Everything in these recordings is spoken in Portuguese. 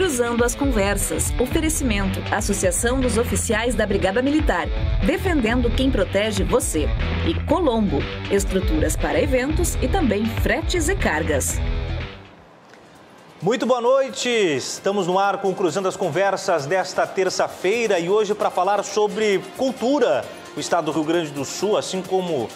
Cruzando as Conversas. Oferecimento. Associação dos Oficiais da Brigada Militar. Defendendo quem protege você. E Colombo. Estruturas para eventos e também fretes e cargas. Muito boa noite. Estamos no ar com o Cruzando as Conversas desta terça-feira e hoje para falar sobre cultura. O estado do Rio Grande do Sul, assim como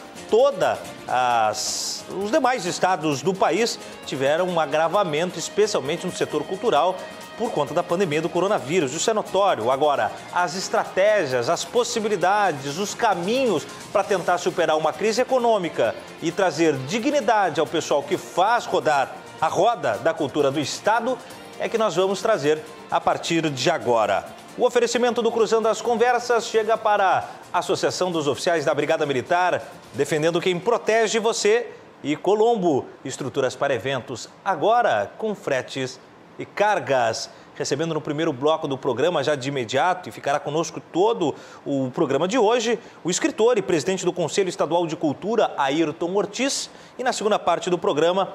os demais estados do país, tiveram um agravamento, especialmente no setor cultural, por conta da pandemia do coronavírus. Isso é notório. Agora, as estratégias, as possibilidades, os caminhos para tentar superar uma crise econômica e trazer dignidade ao pessoal que faz rodar a roda da cultura do estado é que nós vamos trazer a partir de agora. O oferecimento do Cruzando as Conversas chega para a Associação dos Oficiais da Brigada Militar, defendendo quem protege você, e Colombo, estruturas para eventos, agora com fretes e cargas. Recebendo no primeiro bloco do programa, já de imediato, e ficará conosco todo o programa de hoje, o escritor e presidente do Conselho Estadual de Cultura, Ayrton Ortiz, e na segunda parte do programa,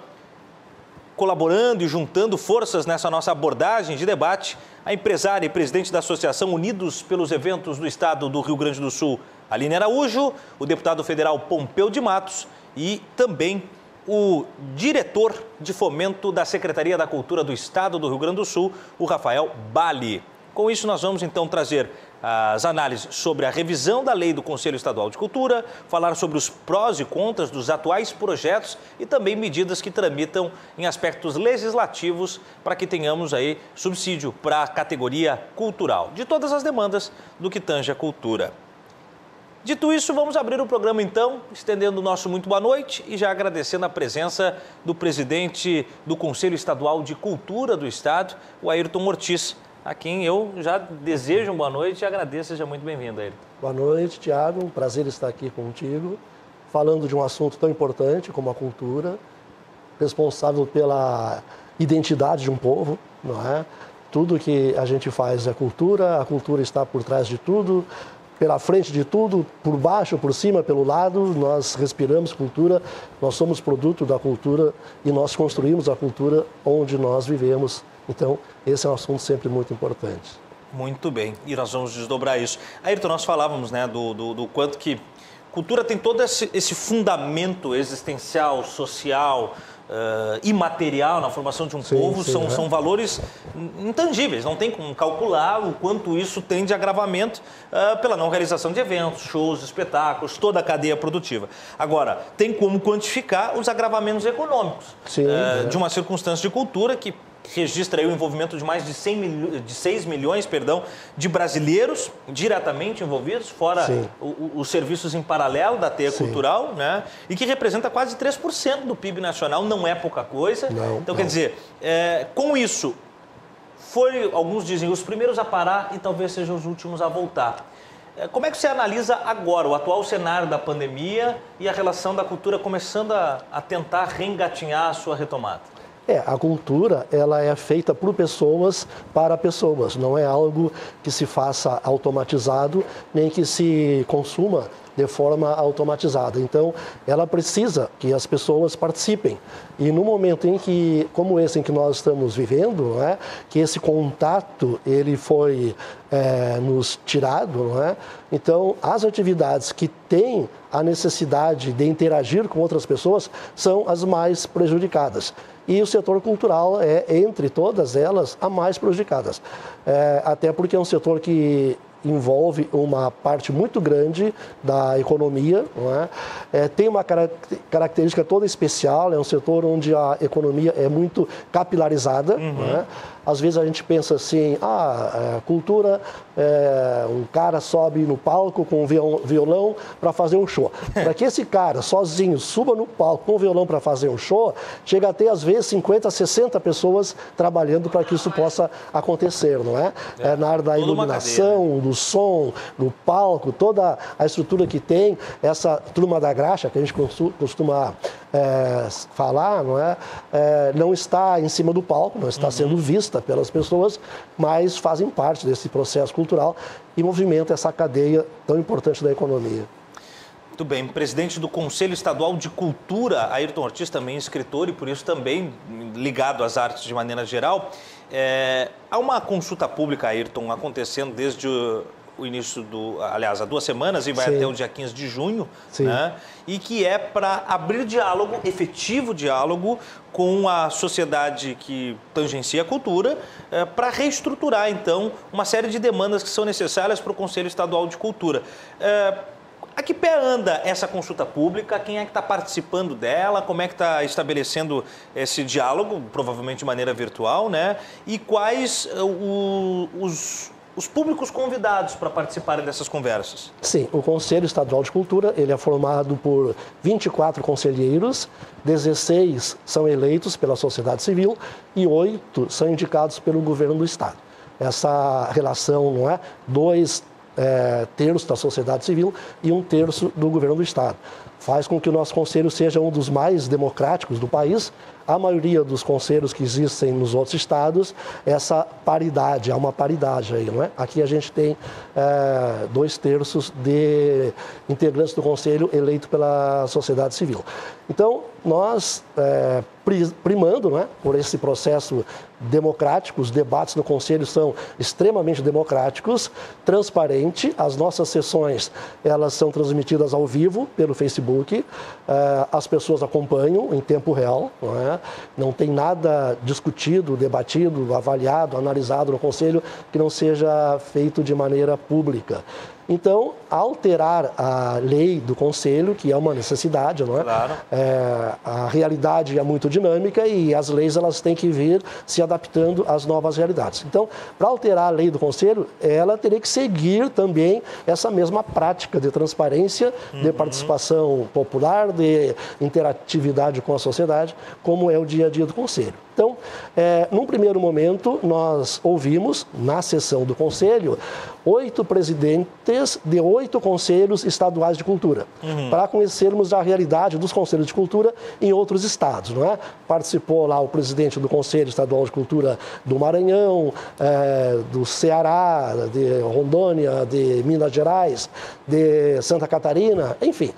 colaborando e juntando forças nessa nossa abordagem de debate, a empresária e presidente da Associação Unidos pelos Eventos do Estado do Rio Grande do Sul, Aline Araújo, o deputado federal Pompeu de Matos e também o diretor de fomento da Secretaria da Cultura do Estado do Rio Grande do Sul, o Rafael Bali. Com isso, nós vamos então trazer as análises sobre a revisão da lei do Conselho Estadual de Cultura, falar sobre os prós e contras dos atuais projetos e também medidas que tramitam em aspectos legislativos para que tenhamos aí subsídio para a categoria cultural, de todas as demandas do que tange a cultura. Dito isso, vamos abrir o programa então, estendendo o nosso muito boa noite e já agradecendo a presença do presidente do Conselho Estadual de Cultura do Estado, o Ayrton Ortiz, a quem eu já desejo uma boa noite e agradeço. Seja muito bem-vindo, Ayrton. Boa noite, Tiago. Um prazer estar aqui contigo, falando de um assunto tão importante como a cultura, responsável pela identidade de um povo, não é? Tudo que a gente faz é a cultura está por trás de tudo, pela frente de tudo, por baixo, por cima, pelo lado, nós respiramos cultura, nós somos produto da cultura e nós construímos a cultura onde nós vivemos. Então, esse é um assunto sempre muito importante. Muito bem, e nós vamos desdobrar isso. Ayrton, nós falávamos, né, do quanto que cultura tem todo esse fundamento existencial, social, imaterial na formação de um povo, são valores intangíveis, não tem como calcular o quanto isso tem de agravamento pela não realização de eventos, shows, espetáculos, toda a cadeia produtiva. Agora, tem como quantificar os agravamentos econômicos de uma circunstância de cultura que registra aí o envolvimento de mais de 6 milhões de brasileiros diretamente envolvidos, fora os serviços em paralelo da teia cultural, né? E que representa quase 3% do PIB nacional, não é pouca coisa. Então, quer dizer, com isso, alguns dizem, os primeiros a parar e talvez sejam os últimos a voltar. Como é que você analisa agora o atual cenário da pandemia e a relação da cultura começando a tentar reengatinhar a sua retomada? A cultura, ela é feita por pessoas para pessoas, não é algo que se faça automatizado, nem que se consuma de forma automatizada. Então, ela precisa que as pessoas participem. E no momento em que, como esse em que nós estamos vivendo, não é, que esse contato ele foi nos tirado, não é? Então, as atividades que têm a necessidade de interagir com outras pessoas são as mais prejudicadas. E o setor cultural é, entre todas elas, a mais prejudicada. Até porque é um setor que envolve uma parte muito grande da economia, não é? Tem uma característica toda especial, é um setor onde a economia é muito capilarizada. Não é? Às vezes a gente pensa assim, cultura, um cara sobe no palco com um violão para fazer um show. Para que esse cara sozinho suba no palco com um violão para fazer um show, chega a ter às vezes 50, 60 pessoas trabalhando para que isso possa acontecer, não é? Na área da iluminação, do som, do palco, toda a estrutura que tem, essa turma da graxa que a gente costuma falar, não é? Não está em cima do palco, não está sendo vista pelas pessoas, mas fazem parte desse processo cultural e movimenta essa cadeia tão importante da economia. Muito bem. Presidente do Conselho Estadual de Cultura, Ayrton Ortiz, também escritor e por isso também ligado às artes de maneira geral. Há uma consulta pública, Ayrton, acontecendo desde o início aliás, há 2 semanas e vai Sim. até o dia 15 de junho, né? E que é para abrir diálogo, efetivo diálogo, com a sociedade que tangencia a cultura, para reestruturar, então, uma série de demandas que são necessárias para o Conselho Estadual de Cultura. A que pé anda essa consulta pública? Quem é que está participando dela? Como é que está estabelecendo esse diálogo, provavelmente de maneira virtual, né? E quais os públicos convidados para participarem dessas conversas? Sim, o Conselho Estadual de Cultura ele é formado por 24 conselheiros, 16 são eleitos pela sociedade civil e 8 são indicados pelo governo do Estado. Essa relação, não é? 2 terços da sociedade civil e 1 terço do governo do Estado. Faz com que o nosso conselho seja um dos mais democráticos do país. A maioria dos conselhos que existem nos outros estados, essa paridade, há uma paridade aí, não é? Aqui a gente tem 2 terços de integrantes do conselho eleito pela sociedade civil. Então, nós, primando, não é, por esse processo democrático, os debates no conselho são extremamente democráticos, transparente, as nossas sessões, elas são transmitidas ao vivo pelo Facebook, as pessoas acompanham em tempo real, não é? Não tem nada discutido, debatido, avaliado, analisado no Conselho que não seja feito de maneira pública. Então, alterar a lei do Conselho, que é uma necessidade, não é? Claro. A realidade é muito dinâmica e as leis elas têm que vir se adaptando às novas realidades. Então, para alterar a lei do Conselho, ela teria que seguir também essa mesma prática de transparência, de participação popular, de interatividade com a sociedade, como é o dia a dia do Conselho. Então, num primeiro momento, nós ouvimos, na sessão do Conselho, 8 presidentes de 8 conselhos estaduais de cultura, para conhecermos a realidade dos conselhos de cultura em outros estados, não é? Participou lá o presidente do Conselho Estadual de Cultura do Maranhão, do Ceará, de Rondônia, de Minas Gerais, de Santa Catarina, enfim,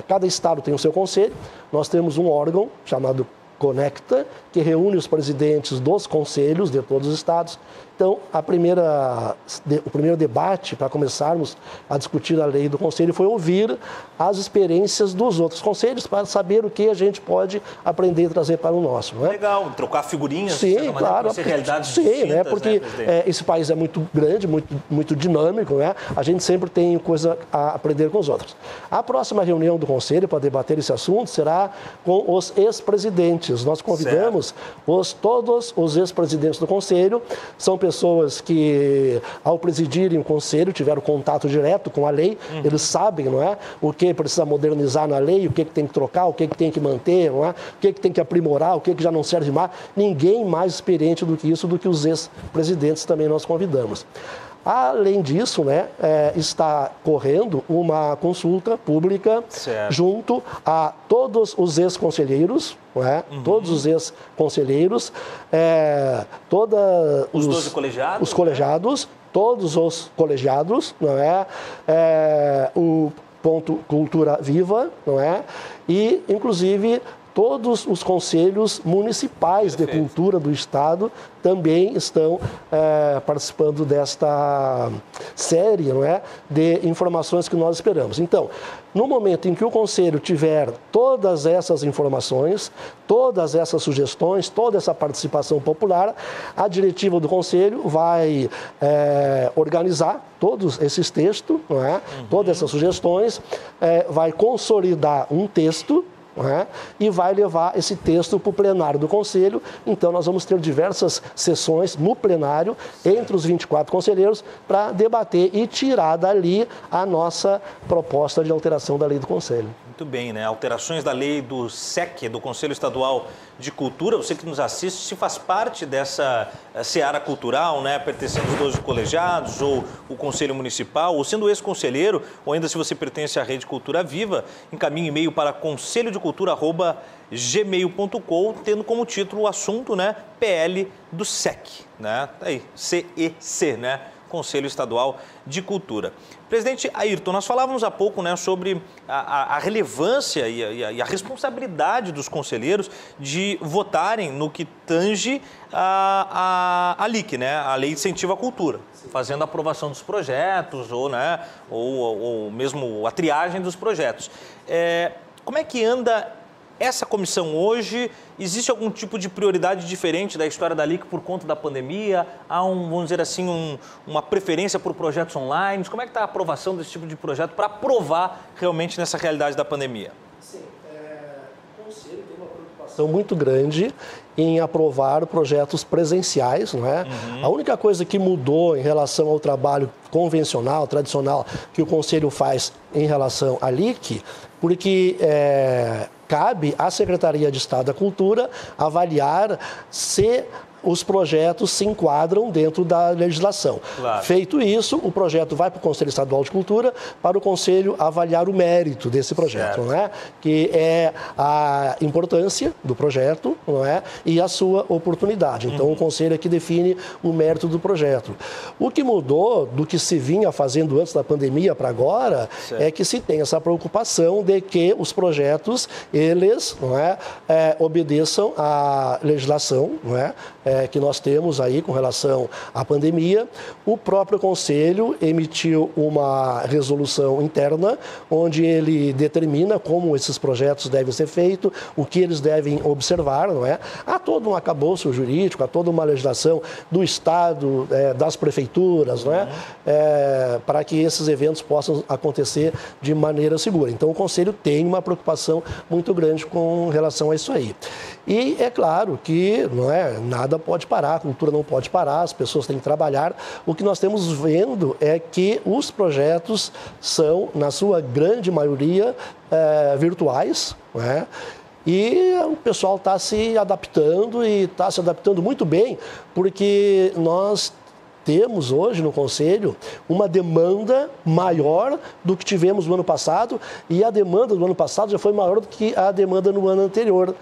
cada estado tem o seu conselho. Nós temos um órgão chamado Conecta, que reúne os presidentes dos conselhos de todos os estados. Então, o primeiro debate para começarmos a discutir a lei do conselho foi ouvir as experiências dos outros conselhos para saber o que a gente pode aprender e trazer para o nosso. Não é? Legal, trocar figurinhas, sim, claro, realidades sim, distintas, né? Porque esse país é muito grande, muito dinâmico, né? A gente sempre tem coisa a aprender com os outros. A próxima reunião do conselho para debater esse assunto será com os ex-presidentes. Nós convidamos todos os ex-presidentes do conselho, são pessoas que, ao presidirem o conselho, tiveram contato direto com a lei, eles sabem, não é, o que precisa modernizar na lei, o que tem que trocar, o que tem que manter, não é, o que tem que aprimorar, o que já não serve mais. Ninguém mais experiente do que isso, do que os ex-presidentes também nós convidamos. Além disso, né, está correndo uma consulta pública junto a todos os ex-conselheiros, todos os ex-conselheiros, os 12 colegiados, os colegiados, todos os colegiados, não é? O ponto Cultura Viva, não é? E, inclusive, todos os conselhos municipais de cultura do Estado também estão participando desta série, não é, de informações que nós esperamos. Então, no momento em que o Conselho tiver todas essas informações, todas essas sugestões, toda essa participação popular, a diretiva do Conselho vai organizar todos esses textos, não é, todas essas sugestões, vai consolidar um texto, e vai levar esse texto para o plenário do Conselho. Então, nós vamos ter diversas sessões no plenário, entre os 24 conselheiros, para debater e tirar dali a nossa proposta de alteração da lei do Conselho. Muito bem, né? Alterações da lei do SEC, do Conselho Estadual de Cultura. Você que nos assiste, se faz parte dessa seara cultural, né? Pertencendo aos 12 colegiados, ou o Conselho Municipal, ou sendo ex-conselheiro, ou ainda se você pertence à Rede Cultura Viva, encaminhe e-mail para conselhodecultura@gmail.com, tendo como título o assunto, né? PL do SEC, né? Aí, CEC, né? Conselho Estadual de Cultura. Presidente Ayrton, nós falávamos há pouco, né, sobre a relevância e a responsabilidade dos conselheiros de votarem no que tange a LIC, né, a Lei de Incentivo à Cultura, fazendo a aprovação dos projetos ou mesmo a triagem dos projetos. Como é que anda essa comissão hoje? Existe algum tipo de prioridade diferente da história da LIC por conta da pandemia? Há, vamos dizer assim, uma preferência por projetos online? Como é que está a aprovação desse tipo de projeto para aprovar realmente nessa realidade da pandemia? Sim, o Conselho tem uma preocupação muito grande em aprovar projetos presenciais, não é? A única coisa que mudou em relação ao trabalho convencional, tradicional, que o Conselho faz em relação à LIC, porque cabe à Secretaria de Estado da Cultura avaliar se os projetos se enquadram dentro da legislação. Claro. Feito isso, o projeto vai para o Conselho Estadual de Cultura para o Conselho avaliar o mérito desse projeto, não é? Que é a importância do projeto, não é? E a sua oportunidade. Então, o Conselho é que define o mérito do projeto. O que mudou do que se vinha fazendo antes da pandemia para agora é que se tem essa preocupação de que os projetos, eles, não é, obedeçam à legislação, não é? Que nós temos aí com relação à pandemia. O próprio Conselho emitiu uma resolução interna, onde ele determina como esses projetos devem ser feitos, o que eles devem observar, não é? Há todo um arcabouço jurídico, há toda uma legislação do Estado, das prefeituras, não é? Para que esses eventos possam acontecer de maneira segura. Então, o Conselho tem uma preocupação muito grande com relação a isso aí. E é claro que não é, nada pode parar, a cultura não pode parar, as pessoas têm que trabalhar. O que nós temos vendo é que os projetos são, na sua grande maioria, virtuais, não é? E o pessoal está se adaptando e está se adaptando muito bem, porque nós temos hoje no Conselho uma demanda maior do que tivemos no ano passado, e a demanda do ano passado já foi maior do que a demanda no ano anterior.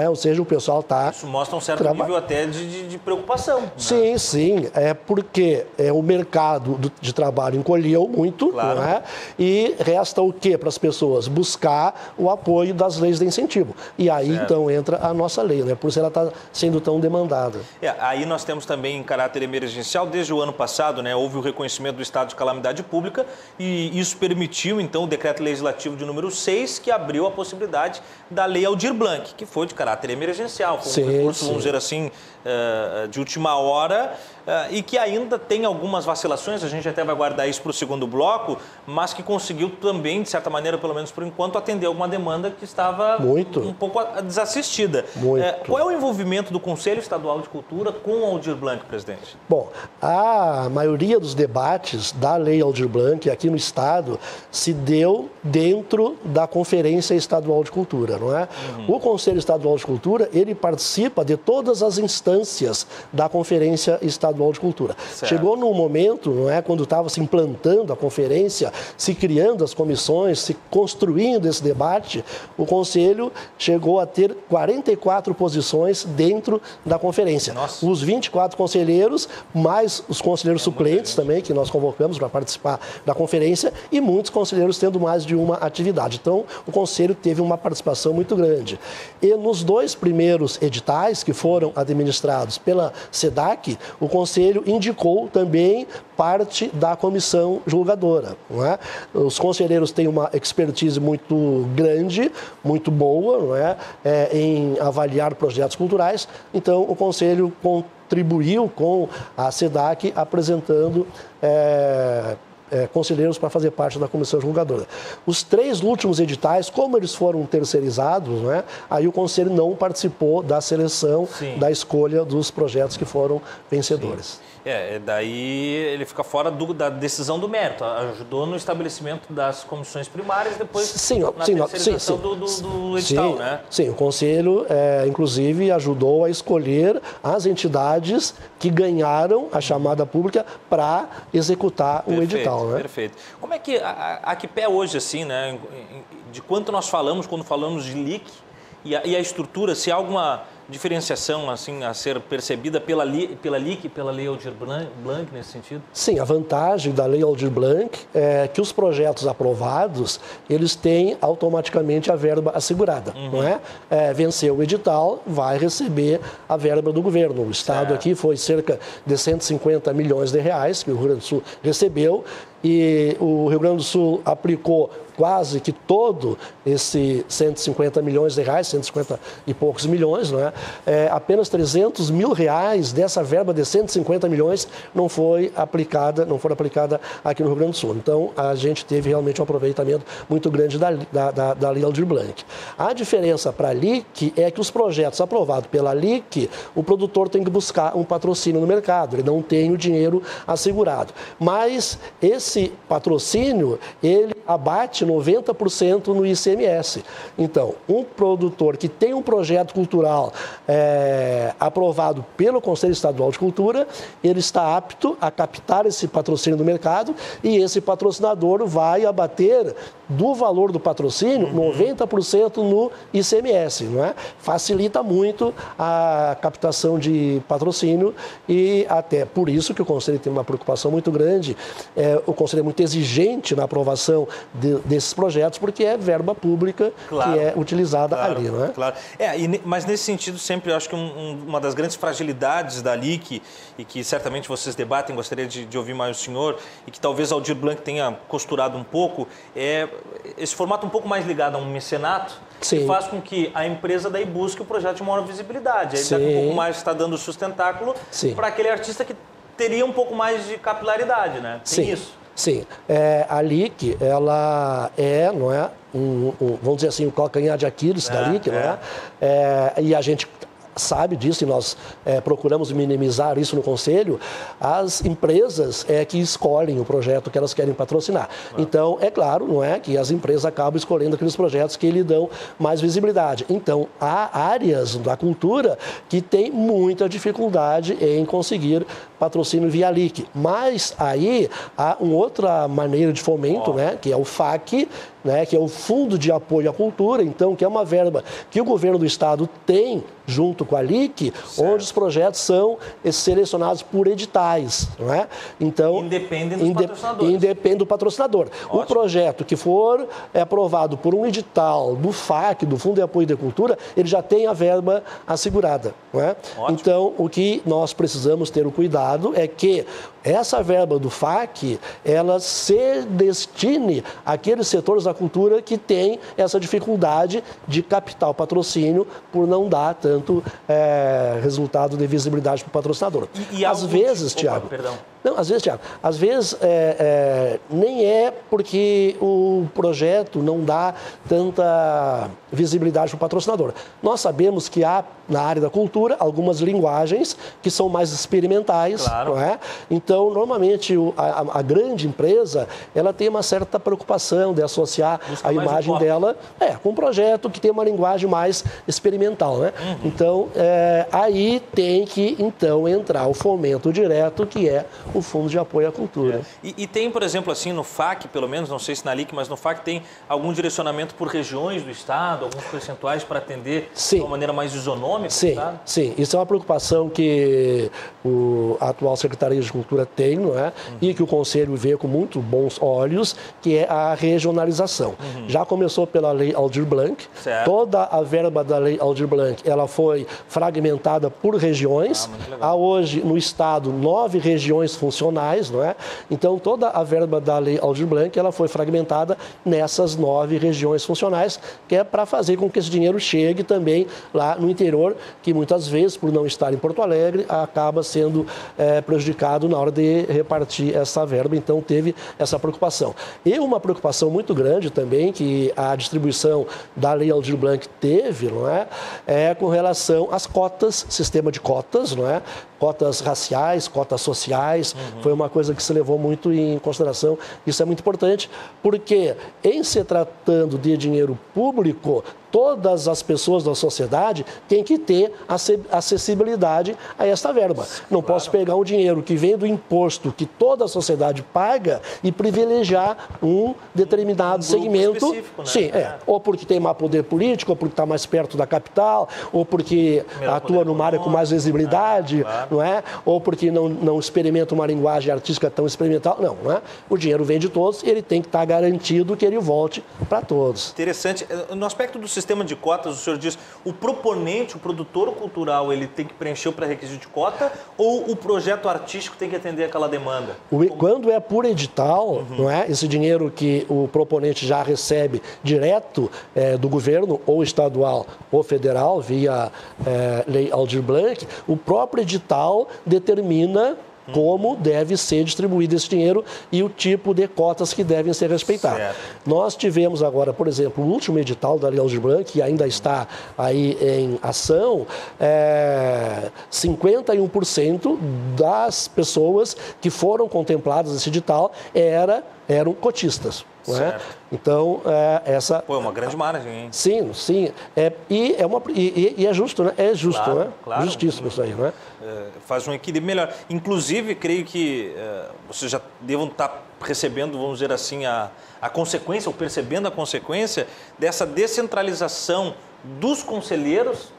Ou seja, o pessoal está... Isso mostra um certo nível até de preocupação. Né? Sim, sim. É porque o mercado de trabalho encolheu muito, claro. Não é? E resta o quê para as pessoas? Buscar o apoio das leis de incentivo. E aí, então, entra a nossa lei, né? Por isso ela está sendo tão demandada. Aí nós temos também, em caráter emergencial, desde o ano passado, né, houve o reconhecimento do estado de calamidade pública e isso permitiu, então, o decreto legislativo de número 6, que abriu a possibilidade da Lei Aldir Blanc, que foi de caráter emergencial, foi um recurso, vamos dizer assim, de última hora, e que ainda tem algumas vacilações, a gente até vai guardar isso para o segundo bloco, mas que conseguiu também, de certa maneira, pelo menos por enquanto, atender alguma demanda que estava um pouco desassistida. Qual é o envolvimento do Conselho Estadual de Cultura com o Aldir Blanc, presidente? Bom, a maioria dos debates da Lei Aldir Blanc aqui no Estado se deu dentro da Conferência Estadual de Cultura, não é? O Conselho Estadual de Cultura, ele participa de todas as instâncias da Conferência Estadual de Cultura. Certo. Chegou num momento, não é, quando estava se implantando a conferência, se criando as comissões, se construindo esse debate, o Conselho chegou a ter 44 posições dentro da conferência. Nossa. Os 24 conselheiros, mais os conselheiros suplentes também, que nós convocamos para participar da conferência, e muitos conselheiros tendo mais de uma atividade. Então, o Conselho teve uma participação muito grande. E nos 2 primeiros editais que foram administrados pela SEDAC, o Conselho indicou também parte da comissão julgadora. Não é? Os conselheiros têm uma expertise muito grande, muito boa, não é? Em avaliar projetos culturais, então o Conselho contribuiu com a SEDAC apresentando conselheiros para fazer parte da comissão julgadora. Os 3 últimos editais, como eles foram terceirizados, não é? Aí o Conselho não participou da seleção, da escolha dos projetos que foram vencedores. Sim. Daí ele fica fora da decisão do mérito. Ajudou no estabelecimento das comissões primárias, depois na terceirização do edital, né? Sim, o Conselho, inclusive, ajudou a escolher as entidades que ganharam a chamada pública para executar o edital, né? Perfeito. Como é que a que pé hoje, assim, né? De quanto nós falamos quando falamos de LIC e a estrutura, se há alguma diferenciação assim a ser percebida pela LIC e pela Lei Aldir Blanc nesse sentido? Sim, a vantagem da Lei Aldir Blanc é que os projetos aprovados, eles têm automaticamente a verba assegurada, não é? Venceu o edital, vai receber a verba do governo. O Estado aqui foi cerca de 150 milhões de reais que o Rio Grande do Sul recebeu, e o Rio Grande do Sul aplicou quase que todo esse 150 milhões de reais, 150 e poucos milhões, não é? Apenas 300 mil reais dessa verba de 150 milhões não foram aplicada aqui no Rio Grande do Sul. Então, a gente teve realmente um aproveitamento muito grande da Lei Aldir Blanc. A diferença para a LIC é que os projetos aprovados pela LIC, o produtor tem que buscar um patrocínio no mercado, ele não tem o dinheiro assegurado. Mas esse patrocínio, ele abate 90% no ICMS. Então, um produtor que tem um projeto cultural aprovado pelo Conselho Estadual de Cultura, ele está apto a captar esse patrocínio do mercado, e esse patrocinador vai abater do valor do patrocínio 90% no ICMS, não é? Facilita muito a captação de patrocínio, e até por isso que o Conselho tem uma preocupação muito grande. O Conselho é muito exigente na aprovação desses projetos, porque é verba pública, claro, que é utilizada, claro, ali, não é? Claro. Mas nesse sentido, sempre eu acho que uma das grandes fragilidades da LIC, e que certamente vocês debatem, gostaria de ouvir mais o senhor, e que talvez Aldir Blanc tenha costurado um pouco, é esse formato um pouco mais ligado a um mecenato, que faz com que a empresa daí busque o projeto de maior visibilidade. Aí daqui um pouco mais está dando sustentáculo para aquele artista que teria um pouco mais de capilaridade, né? Tem isso. Sim, a LIC, ela não é, vamos dizer assim, o calcanhar de Aquiles da LIC, não é? E a gente sabe disso, e nós procuramos minimizar isso no Conselho. As empresas que escolhem o projeto que elas querem patrocinar. Então, é claro, não é, que as empresas acabam escolhendo aqueles projetos que lhe dão mais visibilidade. Então, há áreas da cultura que têm muita dificuldade em conseguir patrocínio via LIC. Mas aí há uma outra maneira de fomento, né, que é o FAC, né, que é o Fundo de Apoio à Cultura, então, que é uma verba que o governo do estado tem junto com a LIC, onde os projetos são selecionados por editais, não é? Então, independem dos patrocinadores. Independe do patrocinador. Ótimo. O projeto que for aprovado por um edital do FAC, do Fundo de Apoio à Cultura, ele já tem a verba assegurada, não é? Ótimo. Então, o que nós precisamos ter o cuidado é que essa verba do FAC, ela se destine àqueles setores da cultura que têm essa dificuldade de captar o patrocínio por não dar tanto resultado de visibilidade para o patrocinador. Às vezes, Tiago, nem é porque o projeto não dá tanta visibilidade para o patrocinador. Nós sabemos que há, na área da cultura, algumas linguagens que são mais experimentais, claro, não é? Então, normalmente, a grande empresa, ela tem uma certa preocupação de associar a imagem dela com um projeto que tem uma linguagem mais experimental, né? Então, aí tem que, então, entrar o fomento direto, que é o Fundo de Apoio à Cultura. E tem, por exemplo, assim, no FAC, pelo menos, não sei se na LIC, mas no FAC tem algum direcionamento por regiões do estado, alguns percentuais para atender de uma maneira mais isonômica? Sim. Isso é uma preocupação que a atual Secretaria de Cultura tem, não é? E que o Conselho vê com muito bons olhos, que é a regionalização. Já começou pela Lei Aldir Blanc. Certo. Toda a verba da Lei Aldir Blanc, ela foi fragmentada por regiões. Há hoje, no estado, 9 regiões funcionais, não é? Então, toda a verba da Lei Aldir Blanc, ela foi fragmentada nessas 9 regiões funcionais, que é para fazer com que esse dinheiro chegue também lá no interior, que muitas vezes, por não estar em Porto Alegre, acaba sendo prejudicado na hora de repartir essa verba. Então, teve essa preocupação. E uma preocupação muito grande também, que a distribuição da Lei Aldir Blanc teve, não é? Com relação às cotas, sistema de cotas, não é? Cotas raciais, cotas sociais, foi uma coisa que se levou muito em consideração. Isso é muito importante, porque em se tratando de dinheiro público, todas as pessoas da sociedade têm que ter acessibilidade a esta verba. Não posso pegar um dinheiro que vem do imposto que toda a sociedade paga e privilegiar um determinado segmento. Né? Sim, ou porque tem mais poder político, ou porque está mais perto da capital, ou porque atua numa área com mais visibilidade, não é? Ou porque não experimenta uma linguagem artística tão experimental. Não é? O dinheiro vem de todos e ele tem que estar garantido que ele volte para todos. Interessante. No aspecto do sistema de cotas, o senhor diz, o proponente, o produtor cultural, ele tem que preencher o pré-requisito de cota ou o projeto artístico tem que atender aquela demanda? Quando é por edital, não é? Esse dinheiro que o proponente já recebe direto do governo, ou estadual ou federal, via Lei Aldir Blanc, o próprio edital determina como deve ser distribuído esse dinheiro e o tipo de cotas que devem ser respeitadas. Certo. Nós tivemos agora, por exemplo, o último edital da Lei Aldir Blanc, que ainda está aí em ação, 51% das pessoas que foram contempladas nesse edital eram cotistas. Não é? Então, essa... Pô, é uma grande margem, hein? Sim. E é justo, né? É justo, claro, né? Claro. Justíssimo isso aí, não é? Faz um equilíbrio melhor. Inclusive, creio que vocês já devam estar recebendo, vamos dizer assim, a consequência, ou percebendo a consequência dessa descentralização dos conselheiros,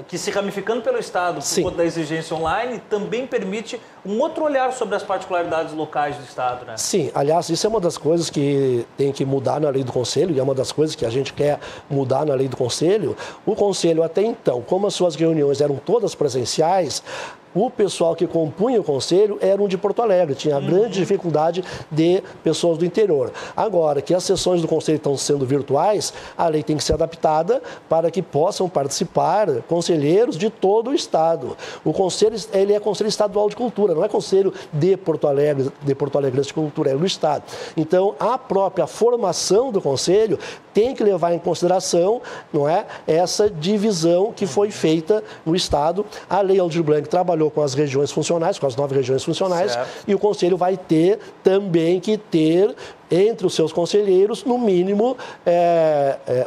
que se ramificando pelo Estado por conta da exigência online, também permite um outro olhar sobre as particularidades locais do Estado, né? Sim, aliás, isso é uma das coisas que tem que mudar na Lei do Conselho, e é uma das coisas que a gente quer mudar na Lei do Conselho. O Conselho, até então, como as suas reuniões eram todas presenciais, o pessoal que compunha o Conselho eram de Porto Alegre, tinha grande dificuldade de pessoas do interior. Agora que as sessões do Conselho estão sendo virtuais, a lei tem que ser adaptada para que possam participar conselheiros de todo o Estado. O Conselho, ele é Conselho Estadual de Cultura, não é Conselho de Porto Alegre de Cultura, é do Estado. Então, a própria formação do Conselho tem que levar em consideração, não é, essa divisão que foi feita no Estado. A Lei Aldir Blanc trabalhou com as regiões funcionais, com as 9 regiões funcionais, certo. E o Conselho vai ter também que ter entre os seus conselheiros, no mínimo,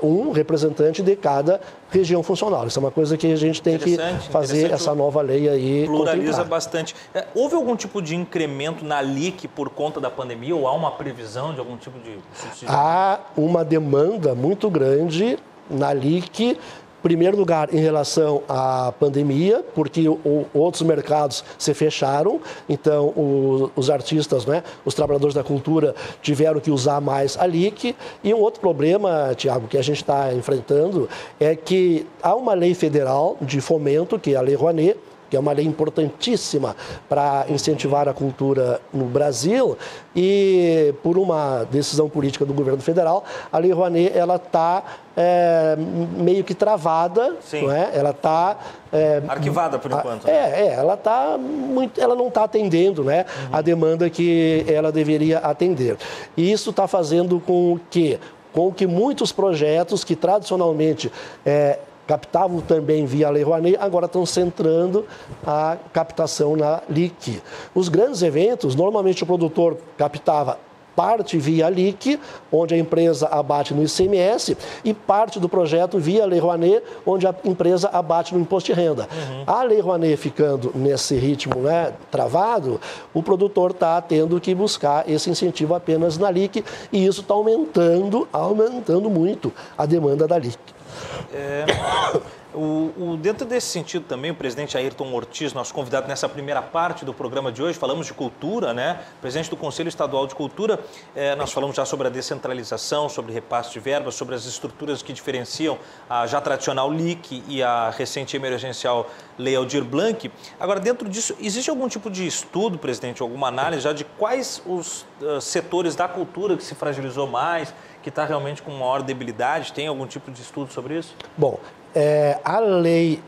um representante de cada região funcional. Isso é uma coisa que a gente tem que fazer essa nova lei aí. Pluraliza bastante. Houve algum tipo de incremento na LIC por conta da pandemia ou há uma previsão de algum tipo de subsídio? Há uma demanda muito grande na LIC. Em primeiro lugar, em relação à pandemia, porque outros mercados se fecharam, então os artistas, né, os trabalhadores da cultura tiveram que usar mais a LIC. E um outro problema, Tiago, que a gente está enfrentando é que há uma lei federal de fomento, que é a Lei Rouanet, que é uma lei importantíssima para incentivar a cultura no Brasil, e por uma decisão política do governo federal, a Lei Rouanet ela está meio que travada, não é? Ela está arquivada por enquanto. Ela não está atendendo, né, a demanda que ela deveria atender. E isso está fazendo com que muitos projetos que tradicionalmente captavam também via Lei Rouanet, agora estão centrando a captação na LIC. Os grandes eventos, normalmente o produtor captava parte via LIC, onde a empresa abate no ICMS, e parte do projeto via Lei Rouanet, onde a empresa abate no imposto de renda. A Lei Rouanet ficando nesse ritmo, né, travado, o produtor está tendo que buscar esse incentivo apenas na LIC, e isso está aumentando muito a demanda da LIC. Dentro desse sentido também, o presidente Ayrton Ortiz, nosso convidado nessa primeira parte do programa de hoje, falamos de cultura, né? Presidente do Conselho Estadual de Cultura, nós falamos já sobre a descentralização, sobre repasse de verbas, sobre as estruturas que diferenciam a já tradicional LIC e a recente emergencial Lei Aldir Blanc. Agora, dentro disso, existe algum tipo de estudo, presidente, alguma análise já de quais os setores da cultura que se fragilizou mais, que está realmente com maior debilidade? Tem algum tipo de estudo sobre isso? Bom, a Lei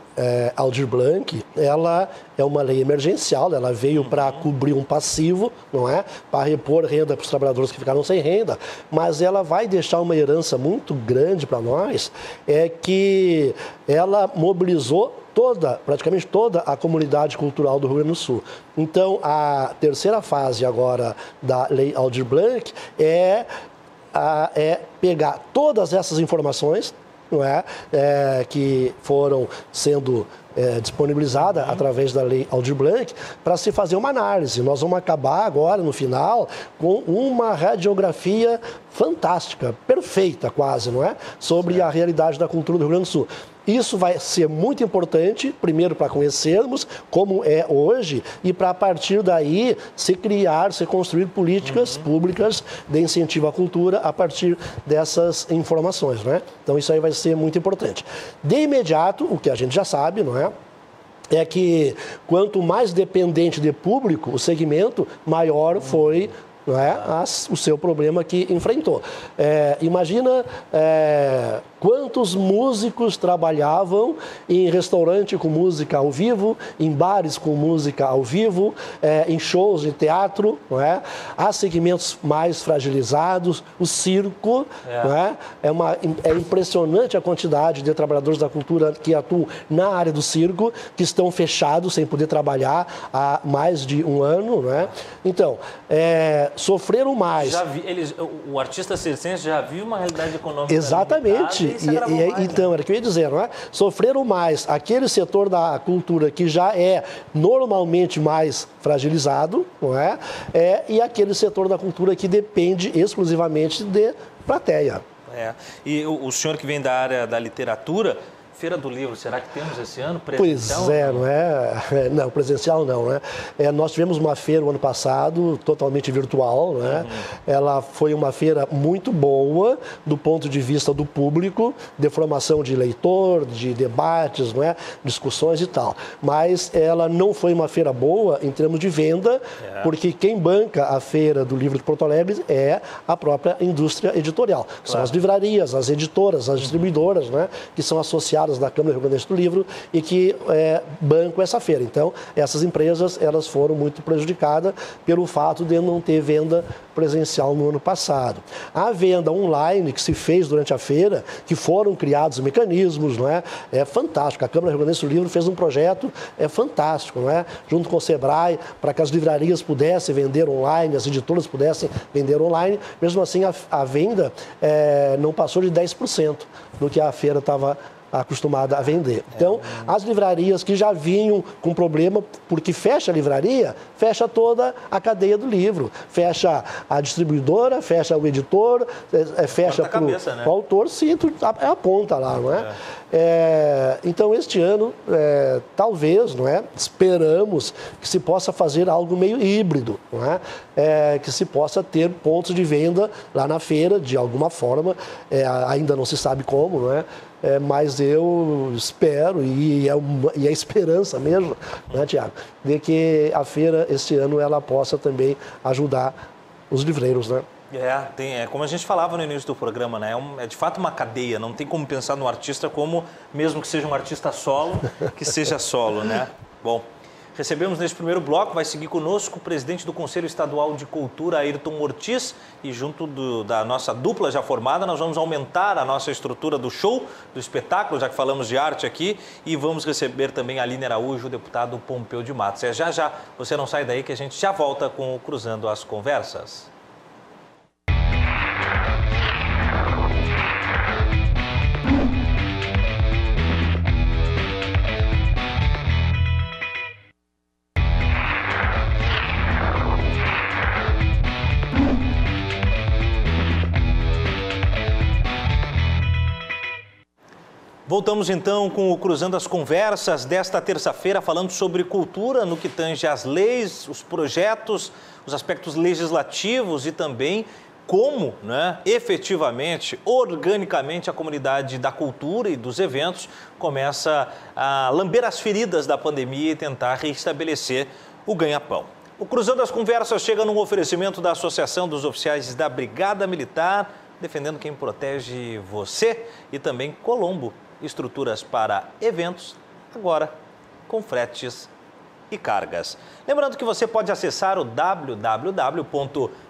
Aldir Blanc, ela é uma lei emergencial, ela veio para cobrir um passivo, não é? Para repor renda para os trabalhadores que ficaram sem renda, mas ela vai deixar uma herança muito grande para nós, que ela mobilizou praticamente toda a comunidade cultural do Rio Grande do Sul. Então, a terceira fase agora da Lei Aldir Blanc é pegar todas essas informações, não é? Que foram sendo disponibilizadas através da Lei Aldir Blanc para se fazer uma análise. Nós vamos acabar agora, no final, com uma radiografia fantástica, perfeita quase, não é? Sobre a realidade da cultura do Rio Grande do Sul. Isso vai ser muito importante, primeiro para conhecermos como é hoje e para a partir daí se construir políticas públicas de incentivo à cultura a partir dessas informações, né? Então isso aí vai ser muito importante. De imediato, o que a gente já sabe, não é? É que quanto mais dependente de público o segmento, maior foi o seu problema que enfrentou. Imagina quantos músicos trabalhavam em restaurante com música ao vivo, em bares com música ao vivo, em shows de teatro, não é? Há segmentos mais fragilizados, o circo, não é? É impressionante a quantidade de trabalhadores da cultura que atuam na área do circo, que estão fechados sem poder trabalhar há mais de um ano, não é? Então, sofreram mais. O artista circense já vive uma realidade econômica. Exatamente. Então, era o que eu ia dizer, não é? Sofreram mais aquele setor da cultura que já é normalmente mais fragilizado, não é? E aquele setor da cultura que depende exclusivamente de plateia. E o senhor que vem da área da literatura, Feira do Livro, será que temos esse ano presencial? Pois não é? Não, presencial não, né? Nós tivemos uma feira o ano passado, totalmente virtual, né? Ela foi uma feira muito boa do ponto de vista do público, de formação de leitor, de debates, não é? Discussões e tal. Mas ela não foi uma feira boa em termos de venda, porque quem banca a Feira do Livro de Porto Alegre é a própria indústria editorial. São as livrarias, as editoras, as distribuidoras, né? Que são associadas da Câmara Rio Grande do Livro e que bancam essa feira. Então, essas empresas elas foram muito prejudicadas pelo fato de não ter venda presencial no ano passado. A venda online que se fez durante a feira, que foram criados mecanismos, não é? É fantástico. A Câmara Rio Grande do Livro fez um projeto fantástico, não é? Junto com o Sebrae, para que as livrarias pudessem vender online, as editoras pudessem vender online. Mesmo assim, a venda não passou de 10% do que a feira estava acostumada a vender. Então, as livrarias que já vinham com problema, porque fecha a livraria, fecha toda a cadeia do livro. Fecha a distribuidora, fecha o editor, fecha para o autor, sim, é a ponta lá, não é? Então, este ano, talvez, não é? Esperamos que se possa fazer algo meio híbrido, não é? Que se possa ter pontos de venda lá na feira, de alguma forma, ainda não se sabe como, não é? Mas eu espero, e é esperança mesmo, né, Tiago, de que a feira, este ano, ela possa também ajudar os livreiros, né? Como a gente falava no início do programa, né? É de fato uma cadeia, não tem como pensar no artista como, mesmo que seja um artista solo, que seja solo, né? Bom, recebemos neste primeiro bloco, vai seguir conosco o presidente do Conselho Estadual de Cultura, Ayrton Ortiz, e junto da nossa dupla já formada, nós vamos aumentar a nossa estrutura do show, do espetáculo, já que falamos de arte aqui, e vamos receber também a Aline Araújo, o deputado Pompeu de Matos. Já, você não sai daí que a gente já volta com o Cruzando as Conversas. Voltamos então com o Cruzando as Conversas desta terça-feira, falando sobre cultura no que tange às leis, os projetos, os aspectos legislativos e também como, né, efetivamente, organicamente, a comunidade da cultura e dos eventos começa a lamber as feridas da pandemia e tentar reestabelecer o ganha-pão. O Cruzando as Conversas chega num oferecimento da Associação dos Oficiais da Brigada Militar, defendendo quem protege você, e também Colombo, estruturas para eventos, agora com fretes e cargas. Lembrando que você pode acessar o www.rdcfretes.com.br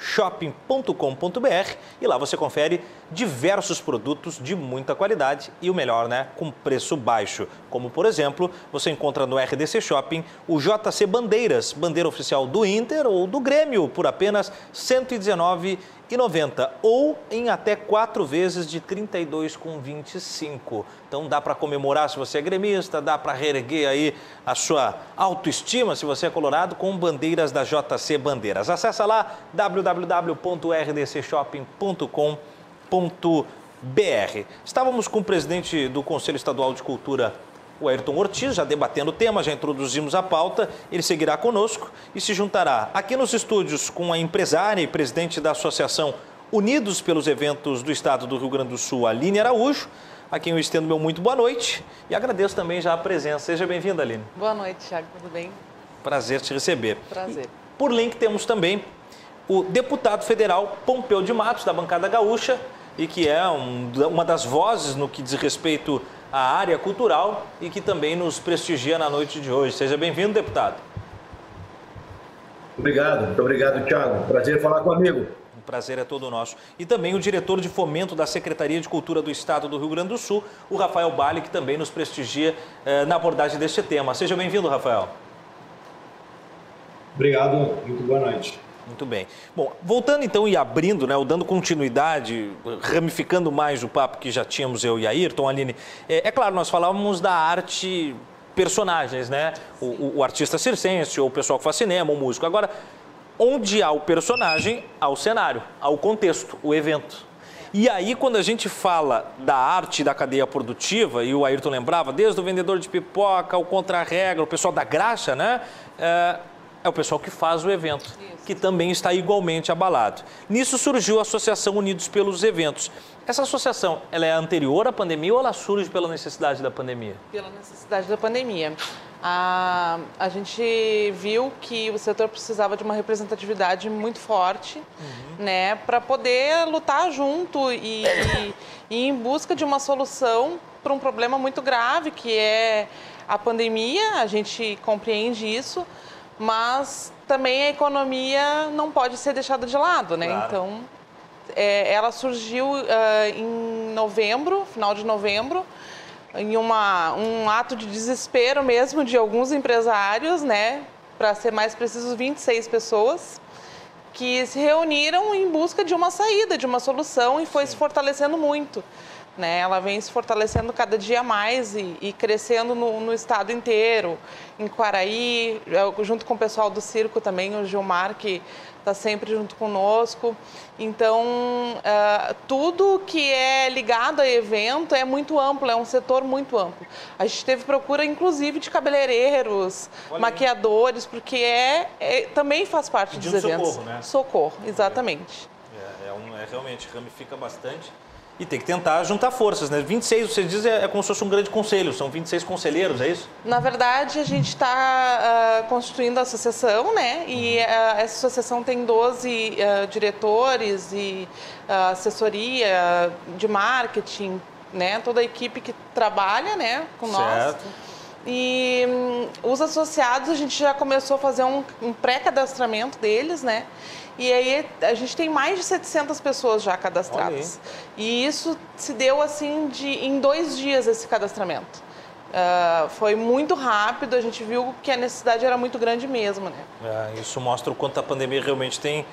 rdccshoping.com.br e lá você confere diversos produtos de muita qualidade e o melhor, né, com preço baixo. Como, por exemplo, você encontra no RDC Shopping o JC Bandeiras, bandeira oficial do Inter ou do Grêmio, por apenas R$ 119,90 ou em até 4 vezes de R$ 32,25. Então dá para comemorar se você é gremista, dá para reerguer aí a sua autoestima se você é colorado com bandeiras da JC Bandeiras. Acesse lá www.rdcshopping.com.br. Estávamos com o presidente do Conselho Estadual de Cultura, o Ayrton Ortiz, já debatendo o tema, já introduzimos a pauta. Ele seguirá conosco e se juntará aqui nos estúdios com a empresária e presidente da Associação Unidos pelos Eventos do Estado do Rio Grande do Sul, Aline Araújo, a quem eu estendo meu muito boa noite e agradeço também já a presença. Seja bem-vinda, Aline. Boa noite, Thiago. Tudo bem? Prazer te receber. Prazer. E, por link temos também o deputado federal Pompeu de Matos, da bancada gaúcha, e que é uma das vozes no que diz respeito à área cultural e que também nos prestigia na noite de hoje. Seja bem-vindo, deputado. Obrigado, muito obrigado, Thiago. Prazer falar com o amigo. O prazer é todo nosso. E também o diretor de fomento da Secretaria de Cultura do Estado do Rio Grande do Sul, o Rafael Bali, que também nos prestigia na abordagem deste tema. Seja bem-vindo, Rafael. Obrigado, muito boa noite. Muito bem. Bom, voltando então e abrindo, né, ou dando continuidade, ramificando mais o papo que já tínhamos eu e a Ayrton, Aline, é claro, nós falávamos da arte personagens, né? O artista circense, ou o pessoal que faz cinema, o músico. Agora, onde há o personagem, há o cenário, há o contexto, o evento. E aí, quando a gente fala da arte da cadeia produtiva, e o Ayrton lembrava, desde o vendedor de pipoca, o contra-regra, o pessoal da graxa, né? É o pessoal que faz o evento, que também está igualmente abalado. Nisso surgiu a Associação Unidos pelos Eventos. Essa associação, ela é anterior à pandemia ou ela surge pela necessidade da pandemia? Pela necessidade da pandemia. A gente viu que o setor precisava de uma representatividade muito forte, né, para poder lutar junto e ir em busca de uma solução para um problema muito grave, que é a pandemia. A gente compreende isso, mas também a economia não pode ser deixada de lado, né? Claro. Então, ela surgiu em novembro, final de novembro, em um ato de desespero mesmo de alguns empresários, né? Para ser mais preciso, 26 pessoas, que se reuniram em busca de uma saída, de uma solução, e foi se fortalecendo muito. Né? Ela vem se fortalecendo cada dia mais e crescendo no estado inteiro, em Quaraí, junto com o pessoal do circo também, o Gilmar, que está sempre junto conosco. Então, tudo que é ligado a evento é muito amplo, é um setor muito amplo. A gente teve procura, inclusive, de cabeleireiros, maquiadores, porque também faz parte dos eventos. Socorro, né? Socorro, exatamente. Realmente ramifica bastante. E tem que tentar juntar forças, né? 26, você diz, é como se fosse um grande conselho, são 26 conselheiros, é isso? Na verdade, a gente está constituindo a associação, né? E essa associação tem 12 diretores e assessoria de marketing, né? Toda a equipe que trabalha, né, com nós. E os associados, a gente já começou a fazer um pré-cadastramento deles, né? E aí a gente tem mais de 700 pessoas já cadastradas. E isso se deu assim em 2 dias esse cadastramento. Foi muito rápido, a gente viu que a necessidade era muito grande mesmo, né? Isso mostra o quanto a pandemia realmente tem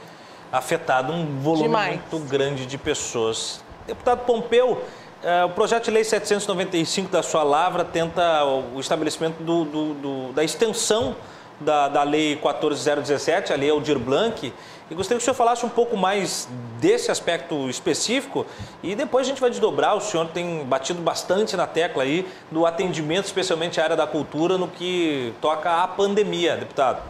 afetado um volume muito grande de pessoas. Deputado Pompeu, o projeto de lei 795 da sua lavra tenta o estabelecimento da extensão da lei 14.017, a lei Aldir Blanc, e gostaria que o senhor falasse um pouco mais desse aspecto específico e depois a gente vai desdobrar. O senhor tem batido bastante na tecla aí do atendimento, especialmente à área da cultura, no que toca à pandemia, deputado.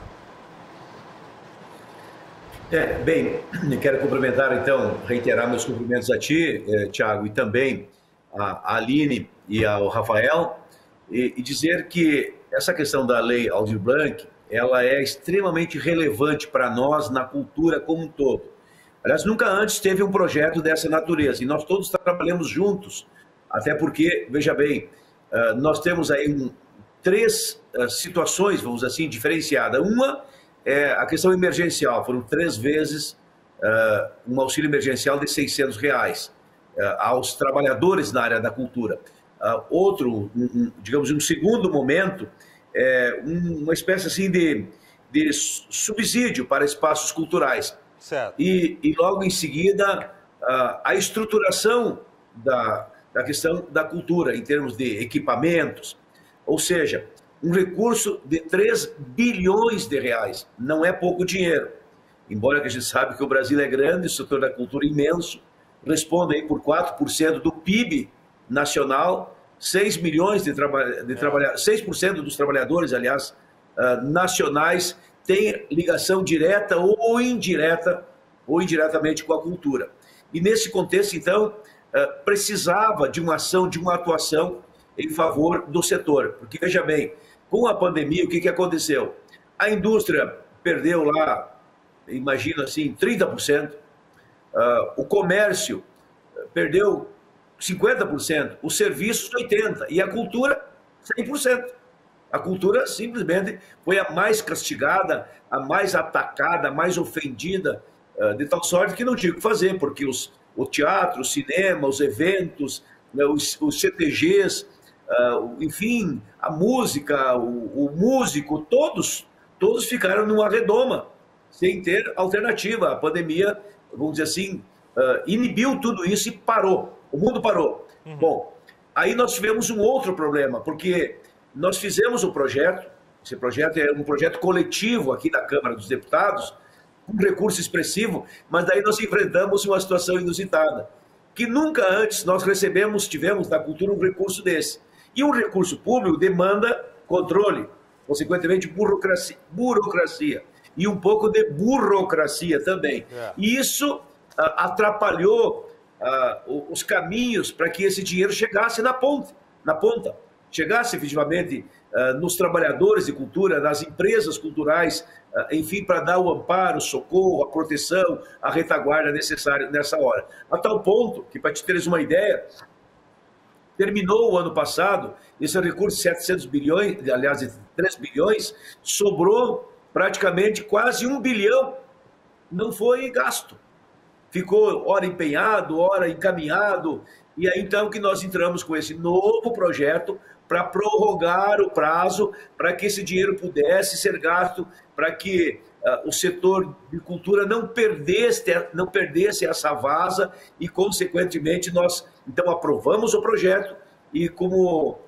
Bem, quero cumprimentar então, reiterar meus cumprimentos a ti, Thiago, e também a Aline e ao Rafael, e dizer que essa questão da lei Aldir Blanc, ela é extremamente relevante para nós na cultura como um todo. Aliás, nunca antes teve um projeto dessa natureza, e nós todos trabalhamos juntos, até porque, veja bem, nós temos aí 3 situações, vamos assim, diferenciadas. Uma é a questão emergencial, foram 3 vezes um auxílio emergencial de R$600 aos trabalhadores na área da cultura. Outro, digamos, um segundo momento, uma espécie assim de subsídio para espaços culturais. Certo. E logo em seguida, a estruturação da questão da cultura, em termos de equipamentos, ou seja, um recurso de R$3 bilhões. Não é pouco dinheiro. Embora que a gente sabe que o Brasil é grande, o setor da cultura é imenso, responde aí por 4% do PIB nacional, 6 milhões de trabalhadores, 6% dos trabalhadores, aliás, nacionais, têm ligação direta ou indiretamente com a cultura. E nesse contexto, então, precisava de uma ação, de uma atuação em favor do setor. Porque, veja bem, com a pandemia, o que aconteceu? A indústria perdeu lá, imagino assim, 30%, o comércio perdeu 50%, os serviços 80%, e a cultura 100%. A cultura simplesmente foi a mais castigada, a mais atacada, a mais ofendida, de tal sorte que não tinha o que fazer, porque o teatro, o cinema, os eventos, os CTGs, enfim, a música, o músico, todos ficaram numa redoma, sem ter alternativa. A pandemia, vamos dizer assim, inibiu tudo isso e parou. O mundo parou. Bom, aí nós tivemos um outro problema, porque nós fizemos o projeto, esse projeto é um projeto coletivo aqui da Câmara dos Deputados, com recurso expressivo, mas daí nós enfrentamos uma situação inusitada, que nunca antes nós tivemos da cultura um recurso desse. E um recurso público demanda controle, consequentemente burocracia, e um pouco de burocracia também. E isso atrapalhou os caminhos para que esse dinheiro chegasse na ponta, chegasse efetivamente nos trabalhadores de cultura, nas empresas culturais, enfim, para dar o amparo, o socorro, a proteção, a retaguarda necessária nessa hora. A tal ponto que, para te teres uma ideia, terminou o ano passado, esse recurso de 700 bilhões, aliás, de 3 bilhões, sobrou praticamente quase 1 bilhão, não foi gasto. Ficou ora empenhado, ora encaminhado, e aí então que nós entramos com esse novo projeto para prorrogar o prazo, para que esse dinheiro pudesse ser gasto, para que o setor de cultura não perdesse essa vaza e, consequentemente, nós então aprovamos o projeto e, como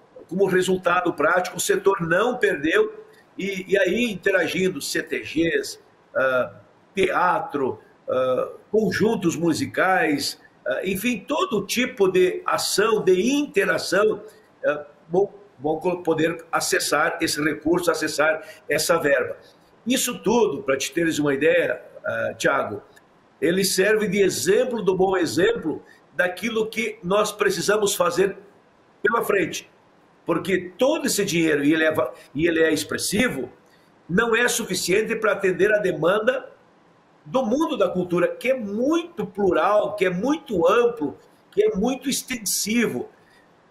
resultado prático, o setor não perdeu e aí interagindo CTGs, teatro, conjuntos musicais, enfim, todo tipo de ação, de interação, vão poder acessar esse recurso, acessar essa verba. Isso tudo, para te teres uma ideia, Tiago, ele serve de exemplo, do bom exemplo, daquilo que nós precisamos fazer pela frente. Porque todo esse dinheiro, e ele é expressivo, não é suficiente para atender a demanda do mundo da cultura, que é muito plural, que é muito amplo, que é muito extensivo,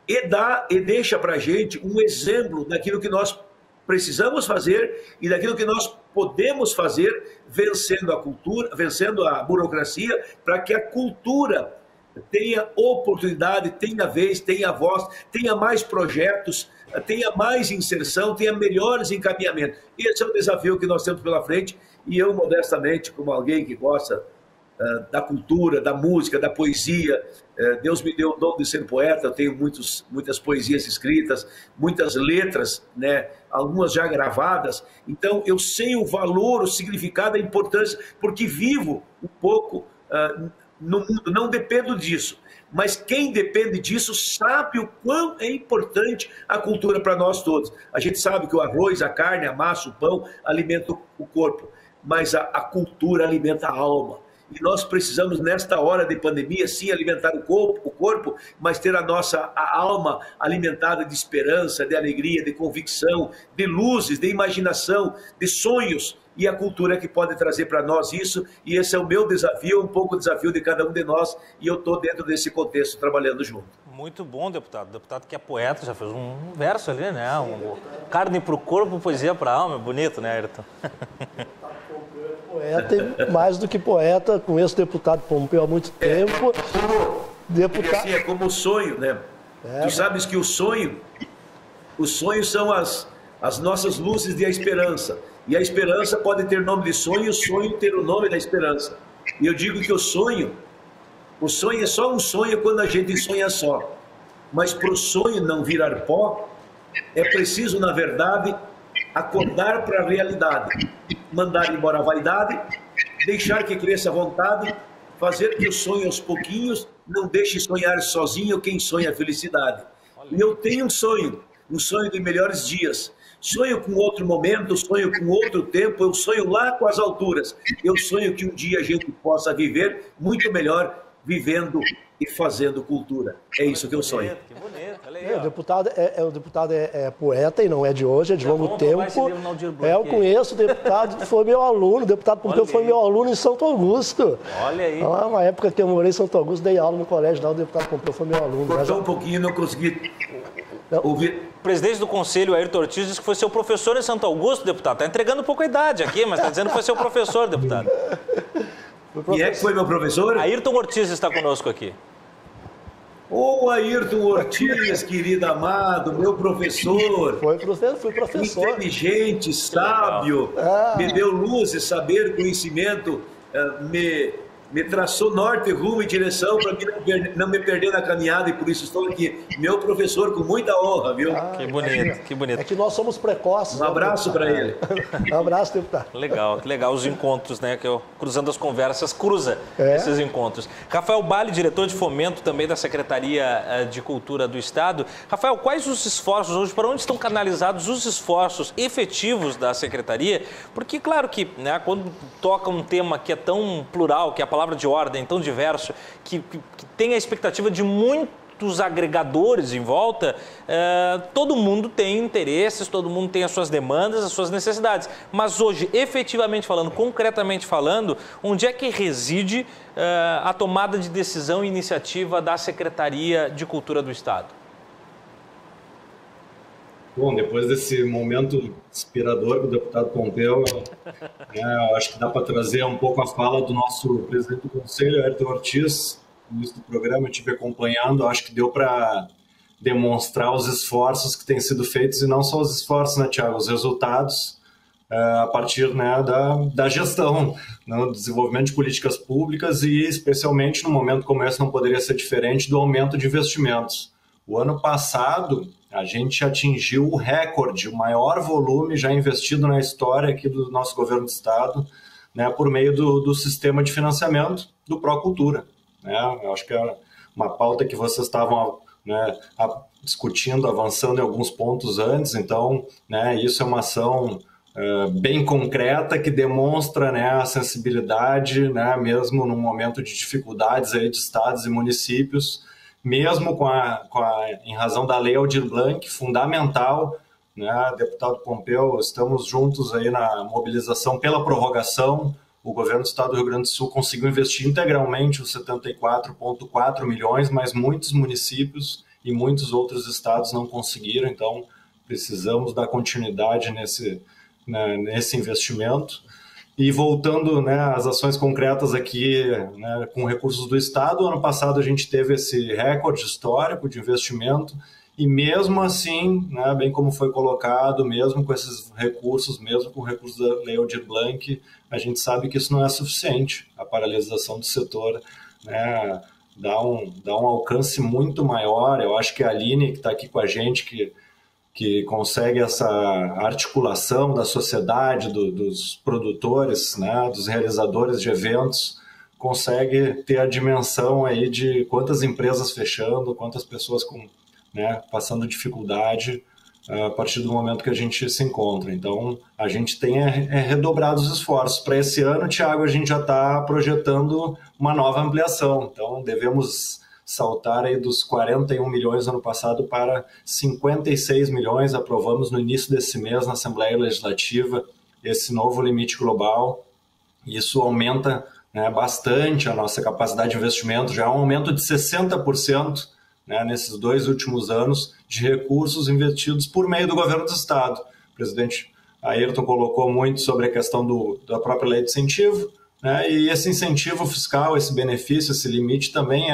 e deixa para a gente um exemplo daquilo que nós precisamos fazer e daquilo que nós podemos fazer vencendo a cultura, vencendo a burocracia, para que a cultura tenha oportunidade, tenha vez, tenha voz, tenha mais projetos, tenha mais inserção, tenha melhores encaminhamentos. Esse é o desafio que nós temos pela frente, e eu, modestamente, como alguém que gosta da cultura, da música, da poesia, Deus me deu o dom de ser poeta, eu tenho muitas poesias escritas, muitas letras, né, algumas já gravadas, então eu sei o valor, o significado, a importância, porque vivo um pouco no mundo, não dependo disso, mas quem depende disso sabe o quão é importante a cultura para nós todos. A gente sabe que o arroz, a carne, a massa, o pão alimentam o corpo, mas a cultura alimenta a alma. E nós precisamos, nesta hora de pandemia, sim, alimentar o corpo, mas ter a alma alimentada de esperança, de alegria, de convicção, de luzes, de imaginação, de sonhos. E a cultura que pode trazer para nós isso, e esse é o meu desafio, um pouco o desafio de cada um de nós, e eu estou dentro desse contexto, trabalhando junto. Muito bom, deputado. Deputado que é poeta, já fez um verso ali, né? Carne para o corpo, poesia para a alma, é bonito, né, Ayrton? Poeta, e mais do que poeta, conheço o deputado Pompeu há muito tempo. Assim, é como o sonho, né? Tu sabes que o sonho são as nossas luzes de a esperança. E a esperança pode ter nome de sonho e o sonho ter o nome da esperança. E eu digo que o sonho é só um sonho quando a gente sonha só. Mas para o sonho não virar pó, é preciso, na verdade, acordar para a realidade. Mandar embora a vaidade, deixar que cresça a vontade, fazer que o sonho aos pouquinhos não deixe sonhar sozinho quem sonha a felicidade. E eu tenho um sonho de melhores dias. Sonho com outro momento, sonho com outro tempo, eu sonho lá com as alturas. Eu sonho que um dia a gente possa viver muito melhor, vivendo e fazendo cultura. É isso que eu sonho. Que bonito, O deputado é poeta e não é de hoje, é de longo tempo. Eu conheço o deputado, foi meu aluno, o deputado Pompeu foi meu aluno em Santo Augusto. Olha aí. Uma época que eu morei em Santo Augusto, dei aula no colégio, lá o deputado Pompeu foi meu aluno. Cortou um pouquinho, não consegui ouvir. O presidente do Conselho, Ayrton Ortiz, disse que foi seu professor em Santo Augusto, deputado. Está entregando um pouco a idade aqui, mas está dizendo que foi seu professor, deputado. E é que foi meu professor? Ayrton Ortiz está conosco aqui. Ô, Ayrton Ortiz, querido amado, meu professor. Fui professor. Inteligente, sábio, me deu luz e saber, conhecimento, me traçou norte, rumo e direção para não me perder na caminhada, e por isso estou aqui. Meu professor, com muita honra, viu? Que bonito, que bonito. É que nós somos precoces. Um abraço para ele. Um abraço, deputado. Legal, que legal os encontros, né? Que eu, cruzando as conversas, cruza esses encontros. Rafael Bali, diretor de fomento também da Secretaria de Cultura do Estado. Rafael, quais os esforços hoje, para onde estão canalizados os esforços efetivos da Secretaria? Porque, claro que, né, quando toca um tema que é tão plural, que é a palavra de ordem, tão diverso, que tem a expectativa de muitos agregadores em volta, todo mundo tem interesses, todo mundo tem as suas demandas, as suas necessidades. Mas hoje, efetivamente falando, concretamente falando, onde é que reside a tomada de decisão e iniciativa da Secretaria de Cultura do Estado? Bom, depois desse momento inspirador do deputado Pompeu, eu acho que dá para trazer um pouco a fala do nosso presidente do Conselho, Ayrton Ortiz. No início do programa eu estive acompanhando, acho que deu para demonstrar os esforços que têm sido feitos, e não só os esforços, né, Tiago, os resultados a partir, né, da gestão, no desenvolvimento de políticas públicas e, especialmente, no momento como esse, não poderia ser diferente, do aumento de investimentos. O ano passado, a gente atingiu o recorde, o maior volume já investido na história aqui do nosso governo do estado, né, por meio do sistema de financiamento do Procultura. Né? Eu acho que é uma pauta que vocês estavam, né, discutindo, avançando em alguns pontos antes, então, né, isso é uma ação bem concreta que demonstra, né, a sensibilidade, né, mesmo num momento de dificuldades aí de estados e municípios, mesmo em razão da Lei Aldir Blanc, fundamental, né, deputado Pompeu, estamos juntos aí na mobilização pela prorrogação. O governo do estado do Rio Grande do Sul conseguiu investir integralmente os 74,4 milhões, mas muitos municípios e muitos outros estados não conseguiram, então precisamos dar continuidade nesse investimento. E voltando, né, às ações concretas aqui, né, com recursos do Estado, ano passado a gente teve esse recorde histórico de investimento e mesmo assim, né, bem como foi colocado, mesmo com esses recursos, mesmo com o recurso da Lei Aldir Blanc, a gente sabe que isso não é suficiente. A paralisação do setor, né, dá um alcance muito maior. Eu acho que a Aline, que está aqui com a gente, que consegue essa articulação da sociedade, dos produtores, né, dos realizadores de eventos, consegue ter a dimensão aí de quantas empresas fechando, quantas pessoas passando dificuldade a partir do momento que a gente se encontra. Então, a gente tem redobrado os esforços. Para esse ano, Tiago, a gente já está projetando uma nova ampliação. Então, devemos saltar aí dos 41 milhões no ano passado para 56 milhões. Aprovamos no início desse mês na Assembleia Legislativa esse novo limite global. Isso aumenta, né, bastante a nossa capacidade de investimento, já é um aumento de 60%, né, nesses 2 últimos anos de recursos investidos por meio do governo do estado. O presidente A Ayrton colocou muito sobre a questão da própria lei de incentivo, né? E esse incentivo fiscal, esse benefício, esse limite também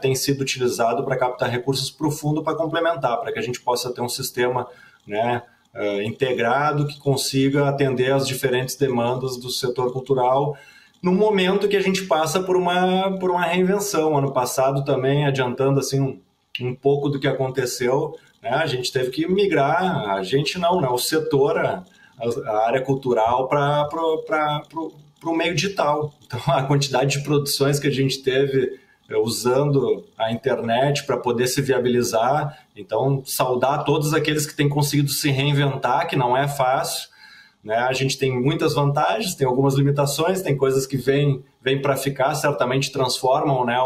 tem sido utilizado para captar recursos para o fundo para complementar, para que a gente possa ter um sistema, né, integrado que consiga atender às diferentes demandas do setor cultural no momento que a gente passa por uma reinvenção. Ano passado também, adiantando assim um pouco do que aconteceu, né, a gente teve que migrar, a gente não, né, o setor, a área cultural para o meio digital. Então, a quantidade de produções que a gente teve usando a internet para poder se viabilizar. Então, saudar todos aqueles que têm conseguido se reinventar, que não é fácil, né? A gente tem muitas vantagens, tem algumas limitações, tem coisas que vêm para ficar, certamente transformam, né,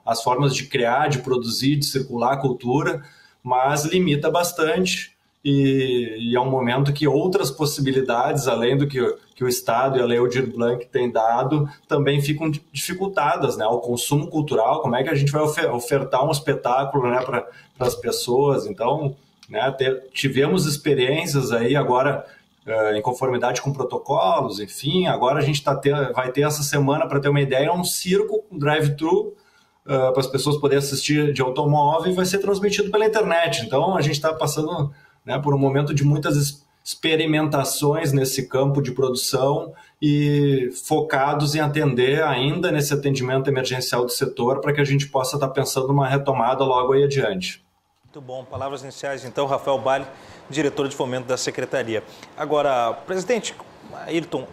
as formas de criar, de produzir, de circular a cultura, mas limita bastante. E é um momento que outras possibilidades, além do que o Estado e a Lei Aldir Blanc têm dado, também ficam dificultadas, né? O consumo cultural, como é que a gente vai ofertar um espetáculo, né, para as pessoas? Então, né, tivemos experiências aí agora em conformidade com protocolos, enfim, agora a gente vai ter essa semana, para ter uma ideia, um circo, um drive-thru, para as pessoas poderem assistir de automóvel, e vai ser transmitido pela internet. Então, a gente está passando, né, por um momento de muitas experimentações nesse campo de produção e focados em atender ainda nesse atendimento emergencial do setor, para que a gente possa estar pensando numa retomada logo aí adiante. Muito bom. Palavras iniciais, então, Rafael Bali, diretor de fomento da Secretaria. Agora, presidente Ayrton,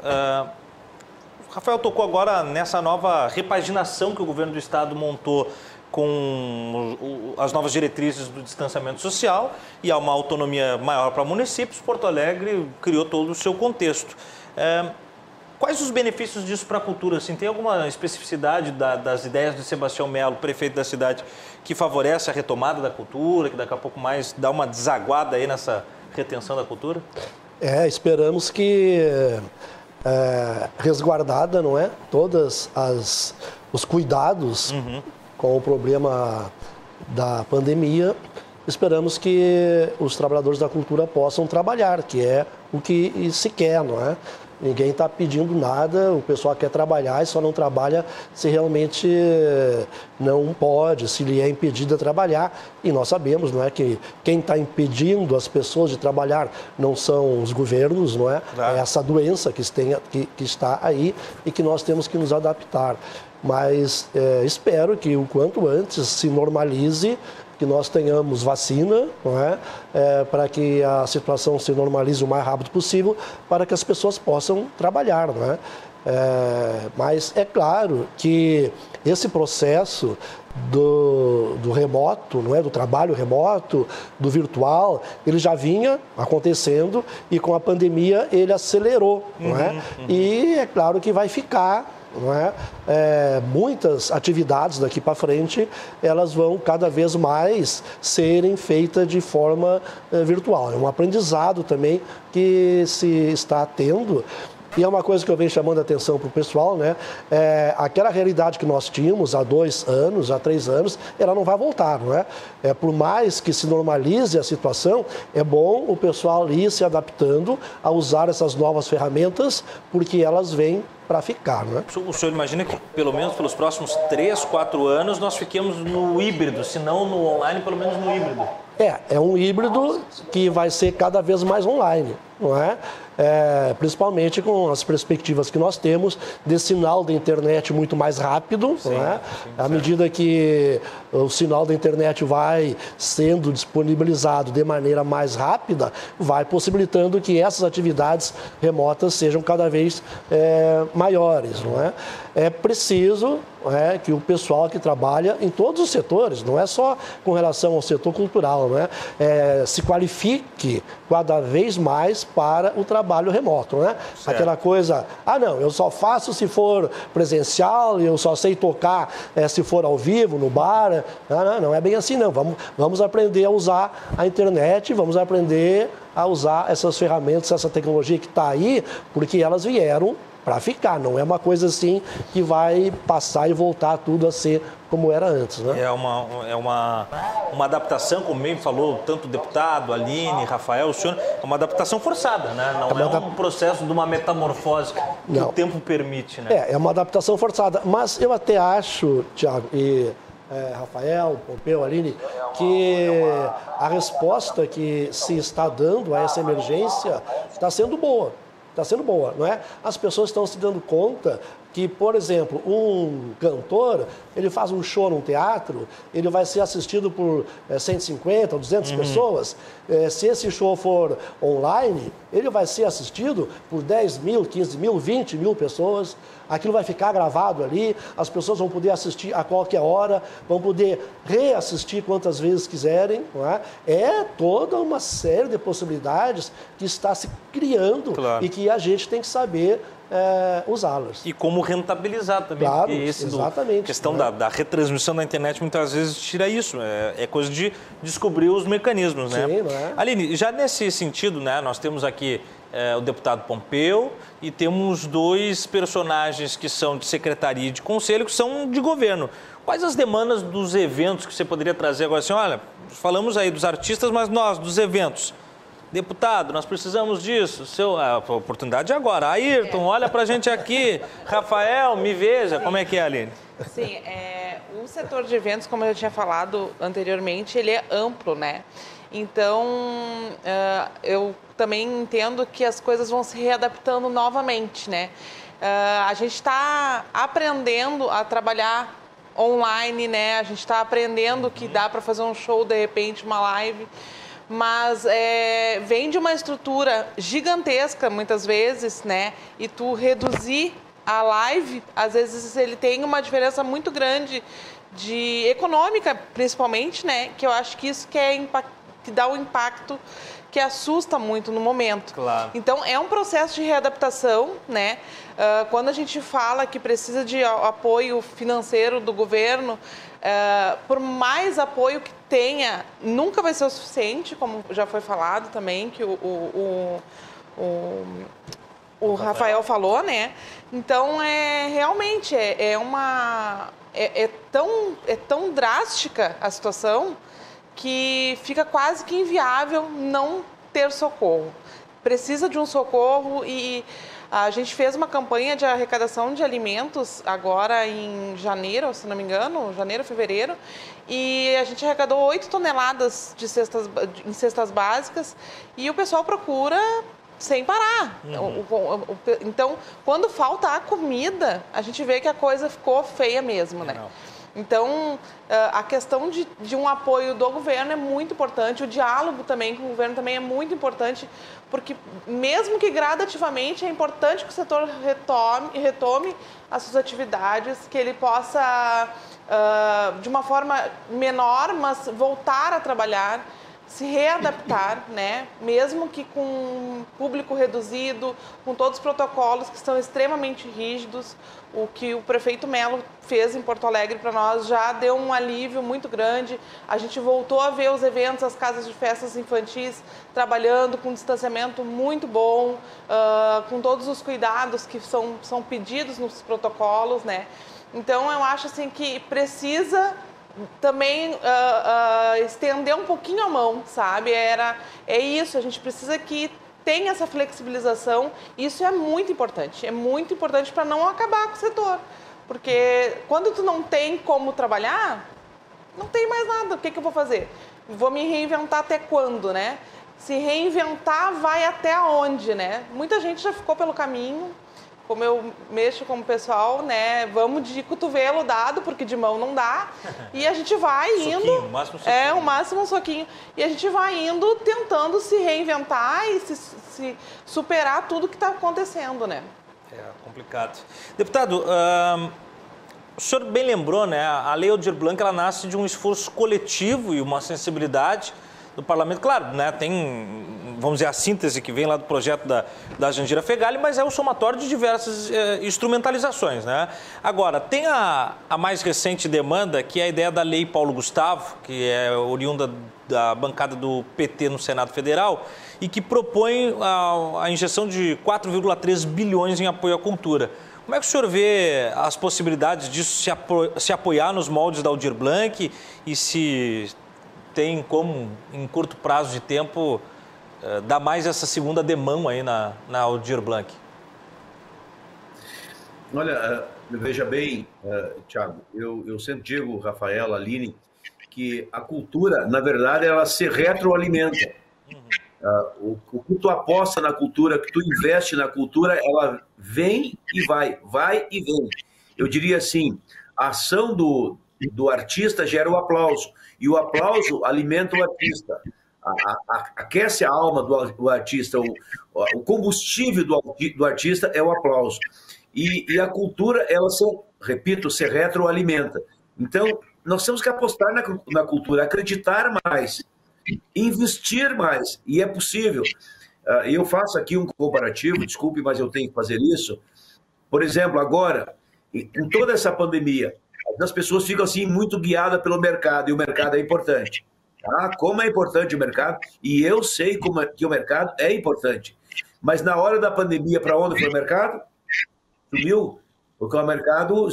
Rafael tocou agora nessa nova repaginação que o governo do estado montou com as novas diretrizes do distanciamento social e há uma autonomia maior para municípios. Porto Alegre criou todo o seu contexto. Quais os benefícios disso para a cultura? Assim, tem alguma especificidade das ideias de Sebastião Melo, prefeito da cidade, que favorece a retomada da cultura, que daqui a pouco mais dá uma desaguada aí nessa retenção da cultura? Esperamos que resguardada, não é? Todos os cuidados com o problema da pandemia, esperamos que os trabalhadores da cultura possam trabalhar, que é o que se quer, não é? Ninguém está pedindo nada, o pessoal quer trabalhar e só não trabalha se realmente não pode, se lhe é impedido de trabalhar. E nós sabemos, não é, que quem está impedindo as pessoas de trabalhar não são os governos, não é? Claro. É essa doença que está aí e que nós temos que nos adaptar. Mas espero que o quanto antes se normalize, que nós tenhamos vacina, não é? Para que a situação se normalize o mais rápido possível, para que as pessoas possam trabalhar, não é? Mas é claro que esse processo do remoto, não é? Do trabalho remoto, do virtual, ele já vinha acontecendo e com a pandemia ele acelerou, não é? E é claro que vai ficar, não é? Muitas atividades daqui para frente, elas vão cada vez mais serem feitas de forma virtual. É um aprendizado também que se está tendo. E é uma coisa que eu venho chamando a atenção para o pessoal, né? Aquela realidade que nós tínhamos há 2 anos, há 3 anos, ela não vai voltar, não é? Por mais que se normalize a situação, é bom o pessoal ir se adaptando a usar essas novas ferramentas, porque elas vêm para ficar, né? O senhor imagina que, pelo menos pelos próximos 3, 4 anos, nós fiquemos no híbrido, se não no online, pelo menos no híbrido? É um híbrido que vai ser cada vez mais online, não é? Principalmente com as perspectivas que nós temos de sinal da internet muito mais rápido, sim, não é? À medida que o sinal da internet vai sendo disponibilizado de maneira mais rápida, vai possibilitando que essas atividades remotas sejam cada vez maiores, não é? É preciso que o pessoal que trabalha em todos os setores, não é só com relação ao setor cultural, não é? Se qualifique cada vez mais para o trabalho remoto, né? Aquela coisa, não, eu só faço se for presencial, eu só sei tocar se for ao vivo, no bar. Não é bem assim, não. Vamos aprender a usar a internet, vamos aprender a usar essas ferramentas, essa tecnologia que está aí, porque elas vieram para ficar. Não é uma coisa assim que vai passar e voltar tudo a ser como era antes, né? É uma adaptação, como bem falou, tanto o deputado, Aline, Rafael, o senhor, é uma adaptação forçada, né? Não é um processo de uma metamorfose que o tempo permite, né? É uma adaptação forçada, mas eu até acho, Tiago e Rafael, Pompeu, Aline, que a resposta que se está dando a essa emergência está sendo boa. Está sendo boa, não é? As pessoas estão se dando conta que, por exemplo, um cantor, ele faz um show num teatro, ele vai ser assistido por 150 ou 200 pessoas. Se esse show for online, ele vai ser assistido por 10 mil, 15 mil, 20 mil pessoas. Aquilo vai ficar gravado ali, as pessoas vão poder assistir a qualquer hora, vão poder reassistir quantas vezes quiserem. Não é? É toda uma série de possibilidades que está se criando e que a gente tem que saber usá-las. E como rentabilizar também. Claro, exatamente. A questão da retransmissão da internet muitas vezes tira isso. É coisa de descobrir os mecanismos, né? Sim, não é? Aline, já nesse sentido, né, nós temos aqui o deputado Pompeu e temos dois personagens que são de secretaria e de conselho, que são de governo. Quais as demandas dos eventos que você poderia trazer agora? Assim, olha, falamos aí dos artistas, mas nós, dos eventos. Deputado, nós precisamos disso. A oportunidade é agora. Ayrton, olha pra gente aqui. Rafael, me veja. Como é que é, Aline? Sim, o setor de eventos, como eu já tinha falado anteriormente, ele é amplo, né? Então, eu também entendo que as coisas vão se readaptando novamente, né? A gente está aprendendo a trabalhar online, né? A gente está aprendendo que dá para fazer um show, de repente, uma live. Mas vem de uma estrutura gigantesca, muitas vezes, né? E tu reduzir a live, às vezes ele tem uma diferença muito grande de econômica, principalmente, né? Que eu acho que isso que dá um impacto que assusta muito no momento. Claro. Então, é um processo de readaptação, né? Quando a gente fala que precisa de apoio financeiro do governo, por mais apoio que tenha, nunca vai ser o suficiente, como já foi falado também, que o Rafael falou, né? Então, realmente, é tão drástica a situação que fica quase que inviável não ter socorro. Precisa de um socorro e a gente fez uma campanha de arrecadação de alimentos agora em janeiro, se não me engano, janeiro, fevereiro, e a gente arrecadou 8 toneladas em cestas básicas e o pessoal procura sem parar. Então, quando falta a comida, a gente vê que a coisa ficou feia mesmo, né? Então, a questão de um apoio do governo é muito importante, o diálogo também com o governo também é muito importante, porque mesmo que gradativamente é importante que o setor retome as suas atividades, que ele possa, de uma forma menor, mas voltar a trabalhar, se readaptar, né? Mesmo que com público reduzido, com todos os protocolos que estão extremamente rígidos. O que o prefeito Melo fez em Porto Alegre para nós já deu um alívio muito grande. A gente voltou a ver os eventos, as casas de festas infantis trabalhando com distanciamento muito bom, com todos os cuidados que são pedidos nos protocolos, né? Então, eu acho assim que precisa também estender um pouquinho a mão, sabe? É isso, a gente precisa que tenha essa flexibilização. Isso é muito importante para não acabar com o setor. Porque quando tu não tem como trabalhar, não tem mais nada. O que eu vou fazer? Vou me reinventar até quando, né? Se reinventar, vai até onde, né? Muita gente já ficou pelo caminho. Como eu mexo com o pessoal, né? Vamos de cotovelo dado, porque de mão não dá. E a gente vai indo. Soquinho, o máximo soquinho. O máximo um soquinho. E a gente vai indo, tentando se reinventar e se superar tudo que está acontecendo, né? É complicado. Deputado, o senhor bem lembrou, né? A Lei Aldir Blanc, ela nasce de um esforço coletivo e uma sensibilidade do parlamento. Claro, né, tem, vamos dizer, a síntese que vem lá do projeto da Jandira Fegali, mas é o somatório de diversas instrumentalizações, né? Agora, tem a mais recente demanda, que é a ideia da Lei Paulo Gustavo, que é oriunda da bancada do PT no Senado Federal, e que propõe a injeção de 4,3 bilhões em apoio à cultura. Como é que o senhor vê as possibilidades disso se apoiar nos moldes da Aldir Blanc e se tem como, em curto prazo de tempo, dar mais essa segunda demão aí na Aldir Blanc? Olha, veja bem, Thiago, eu sempre digo, Rafael, Aline, que a cultura, na verdade, ela se retroalimenta. O que tu aposta na cultura, que tu investe na cultura, ela vem e vai e vem. Eu diria assim, a ação do artista gera o aplauso, e o aplauso alimenta o artista. Aquece a alma do artista, o combustível do artista é o aplauso. E a cultura, ela se retroalimenta. Então, nós temos que apostar na cultura, acreditar mais, investir mais, e é possível. Eu faço aqui um comparativo, desculpe, mas eu tenho que fazer isso. Por exemplo, agora, com toda essa pandemia, as pessoas ficam assim muito guiadas pelo mercado, e o mercado é importante. Como é importante o mercado, e eu sei que o mercado é importante. Mas na hora da pandemia, para onde foi o mercado? Sumiu, porque o mercado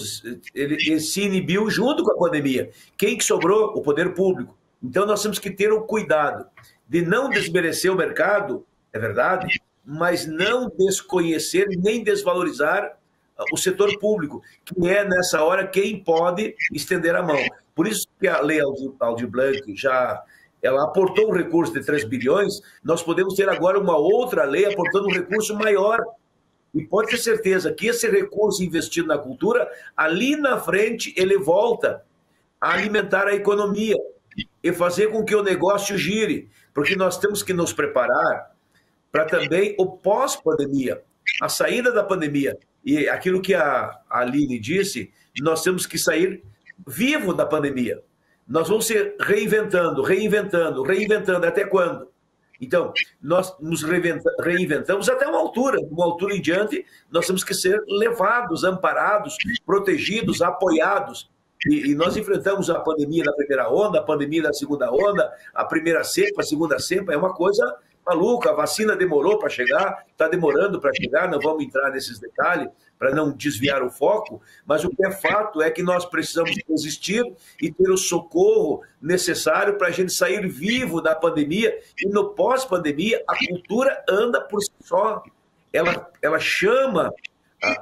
ele se inibiu junto com a pandemia. Quem que sobrou? O poder público. Então nós temos que ter o cuidado de não desmerecer o mercado, é verdade, mas não desconhecer nem desvalorizar o setor público, que é nessa hora quem pode estender a mão. Por isso que a lei Aldir Blanc ela aportou um recurso de 3 bilhões, nós podemos ter agora uma outra lei aportando um recurso maior. E pode ter certeza que esse recurso investido na cultura, ali na frente, ele volta a alimentar a economia e fazer com que o negócio gire, porque nós temos que nos preparar para também o pós-pandemia, a saída da pandemia. E aquilo que a Aline disse, nós temos que sair vivo da pandemia. Nós vamos ser reinventando, até quando? Então, nós nos reinventamos até uma altura em diante, nós temos que ser levados, amparados, protegidos, apoiados. E nós enfrentamos a pandemia da primeira onda, a pandemia da segunda onda, a primeira cepa, a segunda cepa, é uma coisa maluca. A vacina demorou para chegar, está demorando para chegar, não vamos entrar nesses detalhes para não desviar o foco, mas o que é fato é que nós precisamos resistir e ter o socorro necessário para a gente sair vivo da pandemia, e no pós-pandemia a cultura anda por si só, ela chama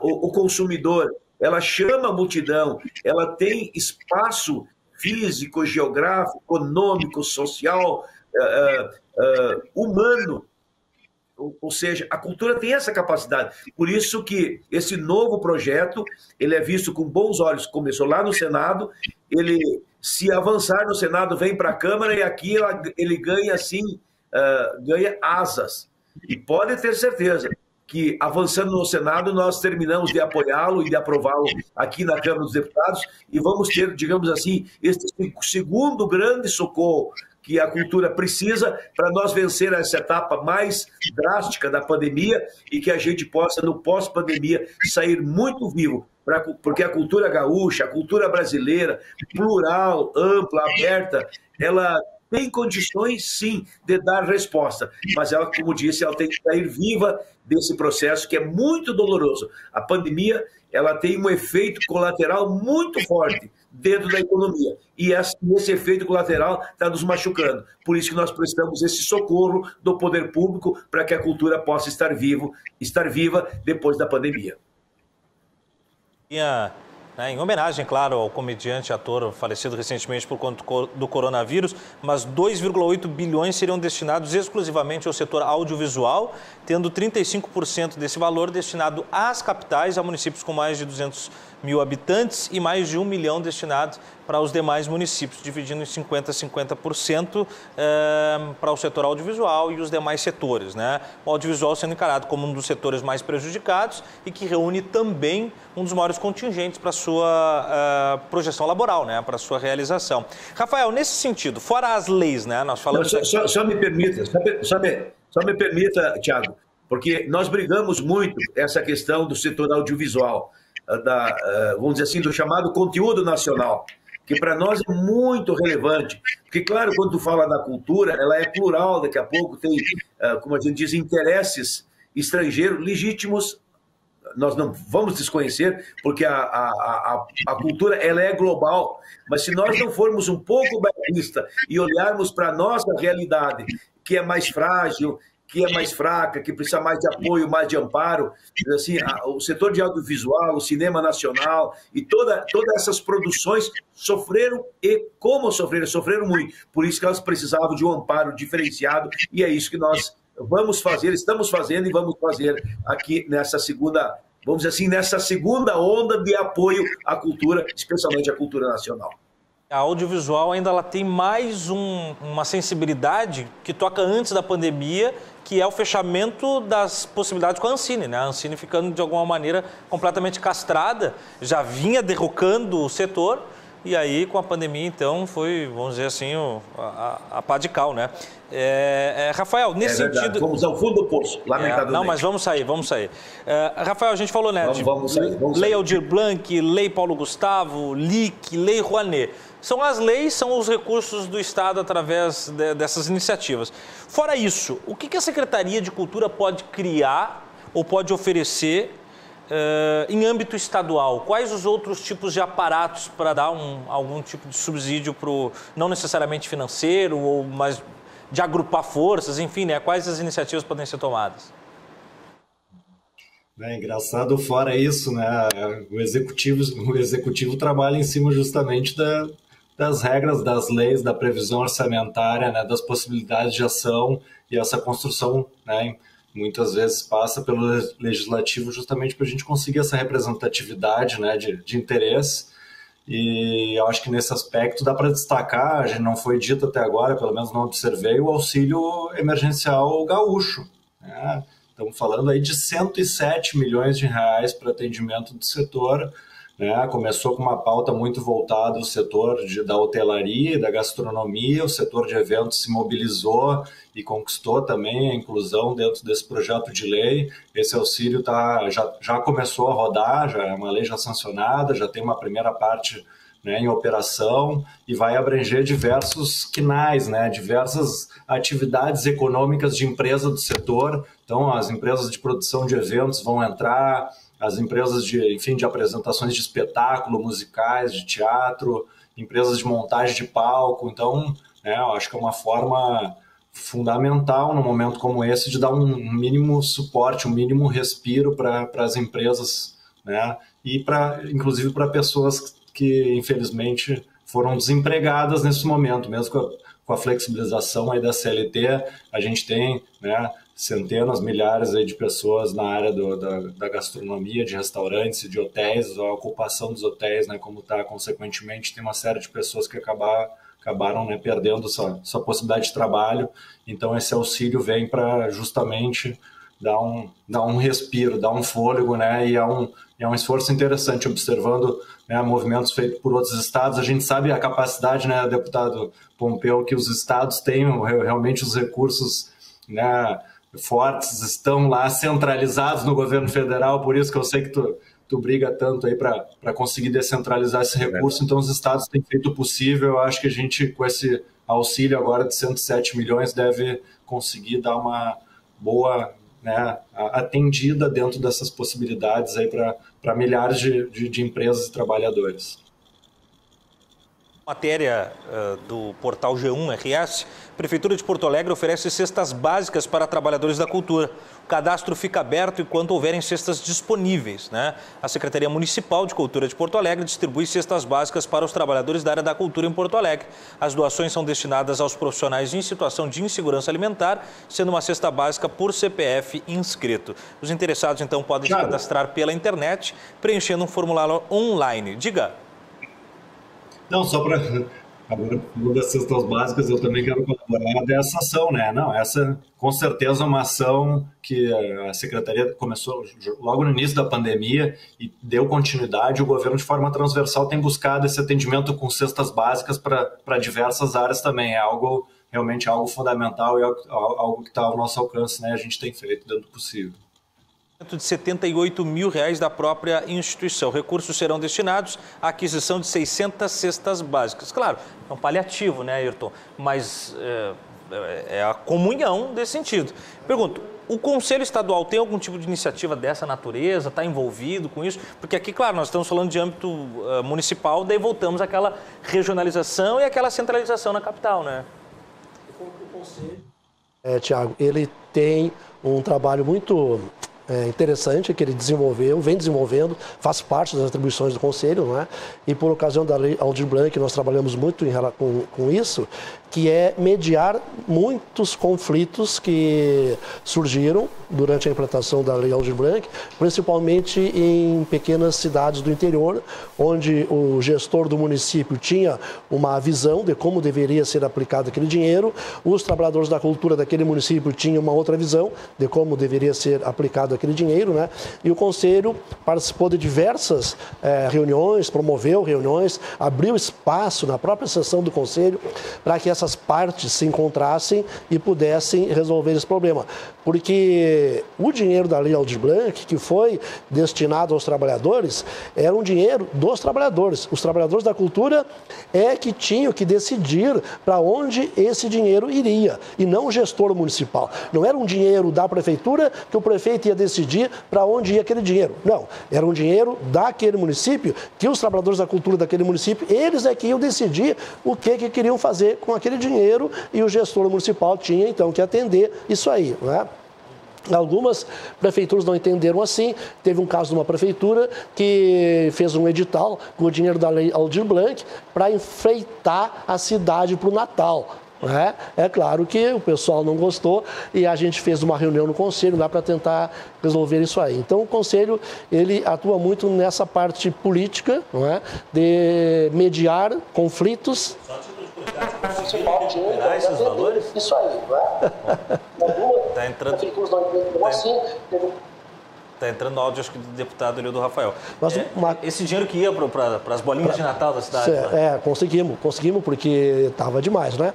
o consumidor, ela chama a multidão, ela tem espaço físico, geográfico, econômico, social, humano. Ou seja, a cultura tem essa capacidade. Por isso que esse novo projeto, ele é visto com bons olhos. Começou lá no Senado, ele, se avançar no Senado, vem para a Câmara, e aqui ele ganha, assim, ganha asas. E pode ter certeza que, avançando no Senado, nós terminamos de apoiá-lo e de aprová-lo aqui na Câmara dos Deputados, e vamos ter, digamos assim, esse segundo grande socorro que a cultura precisa para nós vencer essa etapa mais drástica da pandemia, e que a gente possa, no pós-pandemia, sair muito vivo, porque a cultura gaúcha, a cultura brasileira, plural, ampla, aberta, ela tem condições, sim, de dar resposta, mas ela, como disse, ela tem que sair viva desse processo que é muito doloroso. A pandemia, ela tem um efeito colateral muito forte dentro da economia, e esse efeito colateral está nos machucando. Por isso que nós precisamos desse socorro do poder público para que a cultura possa estar viva depois da pandemia. Em homenagem, claro, ao comediante e ator falecido recentemente por conta do coronavírus, mas 2,8 bilhões seriam destinados exclusivamente ao setor audiovisual, tendo 35% desse valor destinado às capitais, a municípios com mais de 200 mil habitantes, e mais de 1 milhão destinados para os demais municípios, dividindo em 50% a 50% para o setor audiovisual e os demais setores, né? O audiovisual sendo encarado como um dos setores mais prejudicados e que reúne também um dos maiores contingentes para a sua projeção laboral, né? Para a sua realização. Rafael, nesse sentido, fora as leis, né? Nós falamos... Só me permita, Thiago, porque nós brigamos muito essa questão do setor audiovisual, vamos dizer assim, do chamado conteúdo nacional. que para nós é muito relevante. Porque, claro, quando tu fala da cultura, ela é plural, daqui a pouco tem, como a gente diz, interesses estrangeiros legítimos. Nós não vamos desconhecer, porque a cultura ela é global, mas se nós não formos um pouco bairrista e olharmos para a nossa realidade, que é mais frágil, que é mais fraca, que precisa mais de apoio, mais de amparo, assim, o setor de audiovisual, o cinema nacional e todas essas produções sofreram, e como sofreram muito. Por isso que elas precisavam de um amparo diferenciado, e é isso que nós vamos fazer, estamos fazendo e vamos fazer aqui nessa segunda, vamos dizer assim, nessa segunda onda de apoio à cultura, especialmente à cultura nacional. A audiovisual ainda ela tem mais uma sensibilidade que toca antes da pandemia, que é o fechamento das possibilidades com a Ancine, né? A Ancine ficando de alguma maneira completamente castrada, já vinha derrocando o setor. E aí, com a pandemia, então, foi, vamos dizer assim, a pá de cal, né? Rafael, nesse sentido... Vamos ao fundo do poço, lamentavelmente. Não, mas vamos sair. Rafael, a gente falou, né? Vamos sair. Lei Aldir Blanc, Lei Paulo Gustavo, LIC, Lei Rouanet. São as leis, são os recursos do Estado através dessas iniciativas. Fora isso, o que a Secretaria de Cultura pode criar ou pode oferecer em âmbito estadual? Quais os outros tipos de aparatos para dar algum tipo de subsídio não necessariamente financeiro, mas de agrupar forças, enfim, né? Quais as iniciativas podem ser tomadas? É engraçado, fora isso, né? O executivo trabalha em cima justamente das regras, das leis, da previsão orçamentária, né? Das possibilidades de ação, e essa construção, né? Muitas vezes passa pelo legislativo justamente para a gente conseguir essa representatividade, né, de interesse. E eu acho que nesse aspecto dá para destacar, a gente não foi dito até agora, pelo menos não observei, o auxílio emergencial gaúcho, né? Estamos falando aí de 107 milhões de reais para atendimento do setor, né? Começou com uma pauta muito voltada ao setor da hotelaria e da gastronomia, o setor de eventos se mobilizou e conquistou também a inclusão dentro desse projeto de lei. Esse auxílio já começou a rodar, já é uma lei já sancionada, já tem uma primeira parte, né, em operação, e vai abranger diversos quinais, né, diversas atividades econômicas de empresa do setor. Então, as empresas de produção de eventos vão entrar, as empresas de apresentações de espetáculo, musicais, de teatro, empresas de montagem de palco. Então, eu acho que é uma forma fundamental num momento como esse de dar um mínimo suporte, um mínimo respiro para as empresas, né? E inclusive para pessoas que infelizmente foram desempregadas nesse momento, mesmo com a flexibilização aí da CLT, a gente tem, né, centenas, milhares aí de pessoas na área da gastronomia, de restaurantes e de hotéis, a ocupação dos hotéis, né, como está, consequentemente tem uma série de pessoas que acabaram, né, perdendo sua possibilidade de trabalho. Então esse auxílio vem para justamente dar um respiro, dar um fôlego, né, e é um esforço interessante, observando, né, movimentos feitos por outros estados. A gente sabe a capacidade, né, deputado Pompeu, que os estados têm realmente os recursos, né, fortes, estão lá centralizados no governo federal, por isso que eu sei que tu briga tanto aí para conseguir descentralizar esse recurso. Então os estados têm feito o possível. Eu acho que a gente, com esse auxílio agora de 107 milhões, deve conseguir dar uma boa, né, atendida dentro dessas possibilidades aí para milhares de empresas e trabalhadores. Matéria do portal G1 RS, a Prefeitura de Porto Alegre oferece cestas básicas para trabalhadores da cultura. O cadastro fica aberto enquanto houverem cestas disponíveis, né? A Secretaria Municipal de Cultura de Porto Alegre distribui cestas básicas para os trabalhadores da área da cultura em Porto Alegre. As doações são destinadas aos profissionais em situação de insegurança alimentar, sendo uma cesta básica por CPF inscrito. Os interessados, então, podem se cadastrar pela internet, preenchendo um formulário online. Diga. Não, só para... Agora, uma das cestas básicas, eu também quero colaborar dessa ação, né? Não, essa, com certeza, é uma ação que a Secretaria começou logo no início da pandemia e deu continuidade. O governo, de forma transversal, tem buscado esse atendimento com cestas básicas para diversas áreas também. É realmente algo fundamental e algo que está ao nosso alcance, né? A gente tem feito dentro do possível. de R$ 78 mil da própria instituição. Recursos serão destinados à aquisição de 600 cestas básicas. Claro, é um paliativo, né, Ayrton? Mas é a comunhão desse sentido. Pergunto, o Conselho Estadual tem algum tipo de iniciativa dessa natureza? Está envolvido com isso? Porque aqui, claro, nós estamos falando de âmbito municipal, daí voltamos àquela regionalização e àquela centralização na capital, né? O Conselho, Tiago, ele tem um trabalho muito interessante que ele vem desenvolvendo, faz parte das atribuições do Conselho, não é? E por ocasião da Lei Aldir Blanc, nós trabalhamos muito com isso, que é mediar muitos conflitos que surgiram durante a implantação da Lei Aldir Blanc, principalmente em pequenas cidades do interior, onde o gestor do município tinha uma visão de como deveria ser aplicado aquele dinheiro, os trabalhadores da cultura daquele município tinham uma outra visão de como deveria ser aplicado aquele dinheiro, né? E o Conselho participou de diversas reuniões, promoveu reuniões, abriu espaço na própria sessão do Conselho para que essas partes se encontrassem e pudessem resolver esse problema. Porque o dinheiro da Lei Aldir Blanc, que foi destinado aos trabalhadores, era um dinheiro dos trabalhadores. Os trabalhadores da cultura que tinham que decidir para onde esse dinheiro iria, e não o gestor municipal. Não era um dinheiro da prefeitura que o prefeito ia decidir para onde ia aquele dinheiro. Não, era um dinheiro daquele município, que os trabalhadores da cultura daquele município, eles que iam decidir o que queriam fazer com aquele dinheiro, e o gestor municipal tinha então que atender isso aí, não é? Algumas prefeituras não entenderam assim. Teve um caso de uma prefeitura que fez um edital com o dinheiro da Lei Aldir Blanc para enfeitar a cidade para o Natal. É claro que o pessoal não gostou e a gente fez uma reunião no Conselho lá para tentar resolver isso aí. Então o Conselho, ele atua muito nessa parte política, não é? De mediar conflitos. Municipal de recuperar esses valores? Isso aí, não é? Está entrando. Está entrando no áudio, acho que do deputado ali, do Rafael. Esse dinheiro que ia para as bolinhas de Natal da cidade? Conseguimos porque estava demais, né?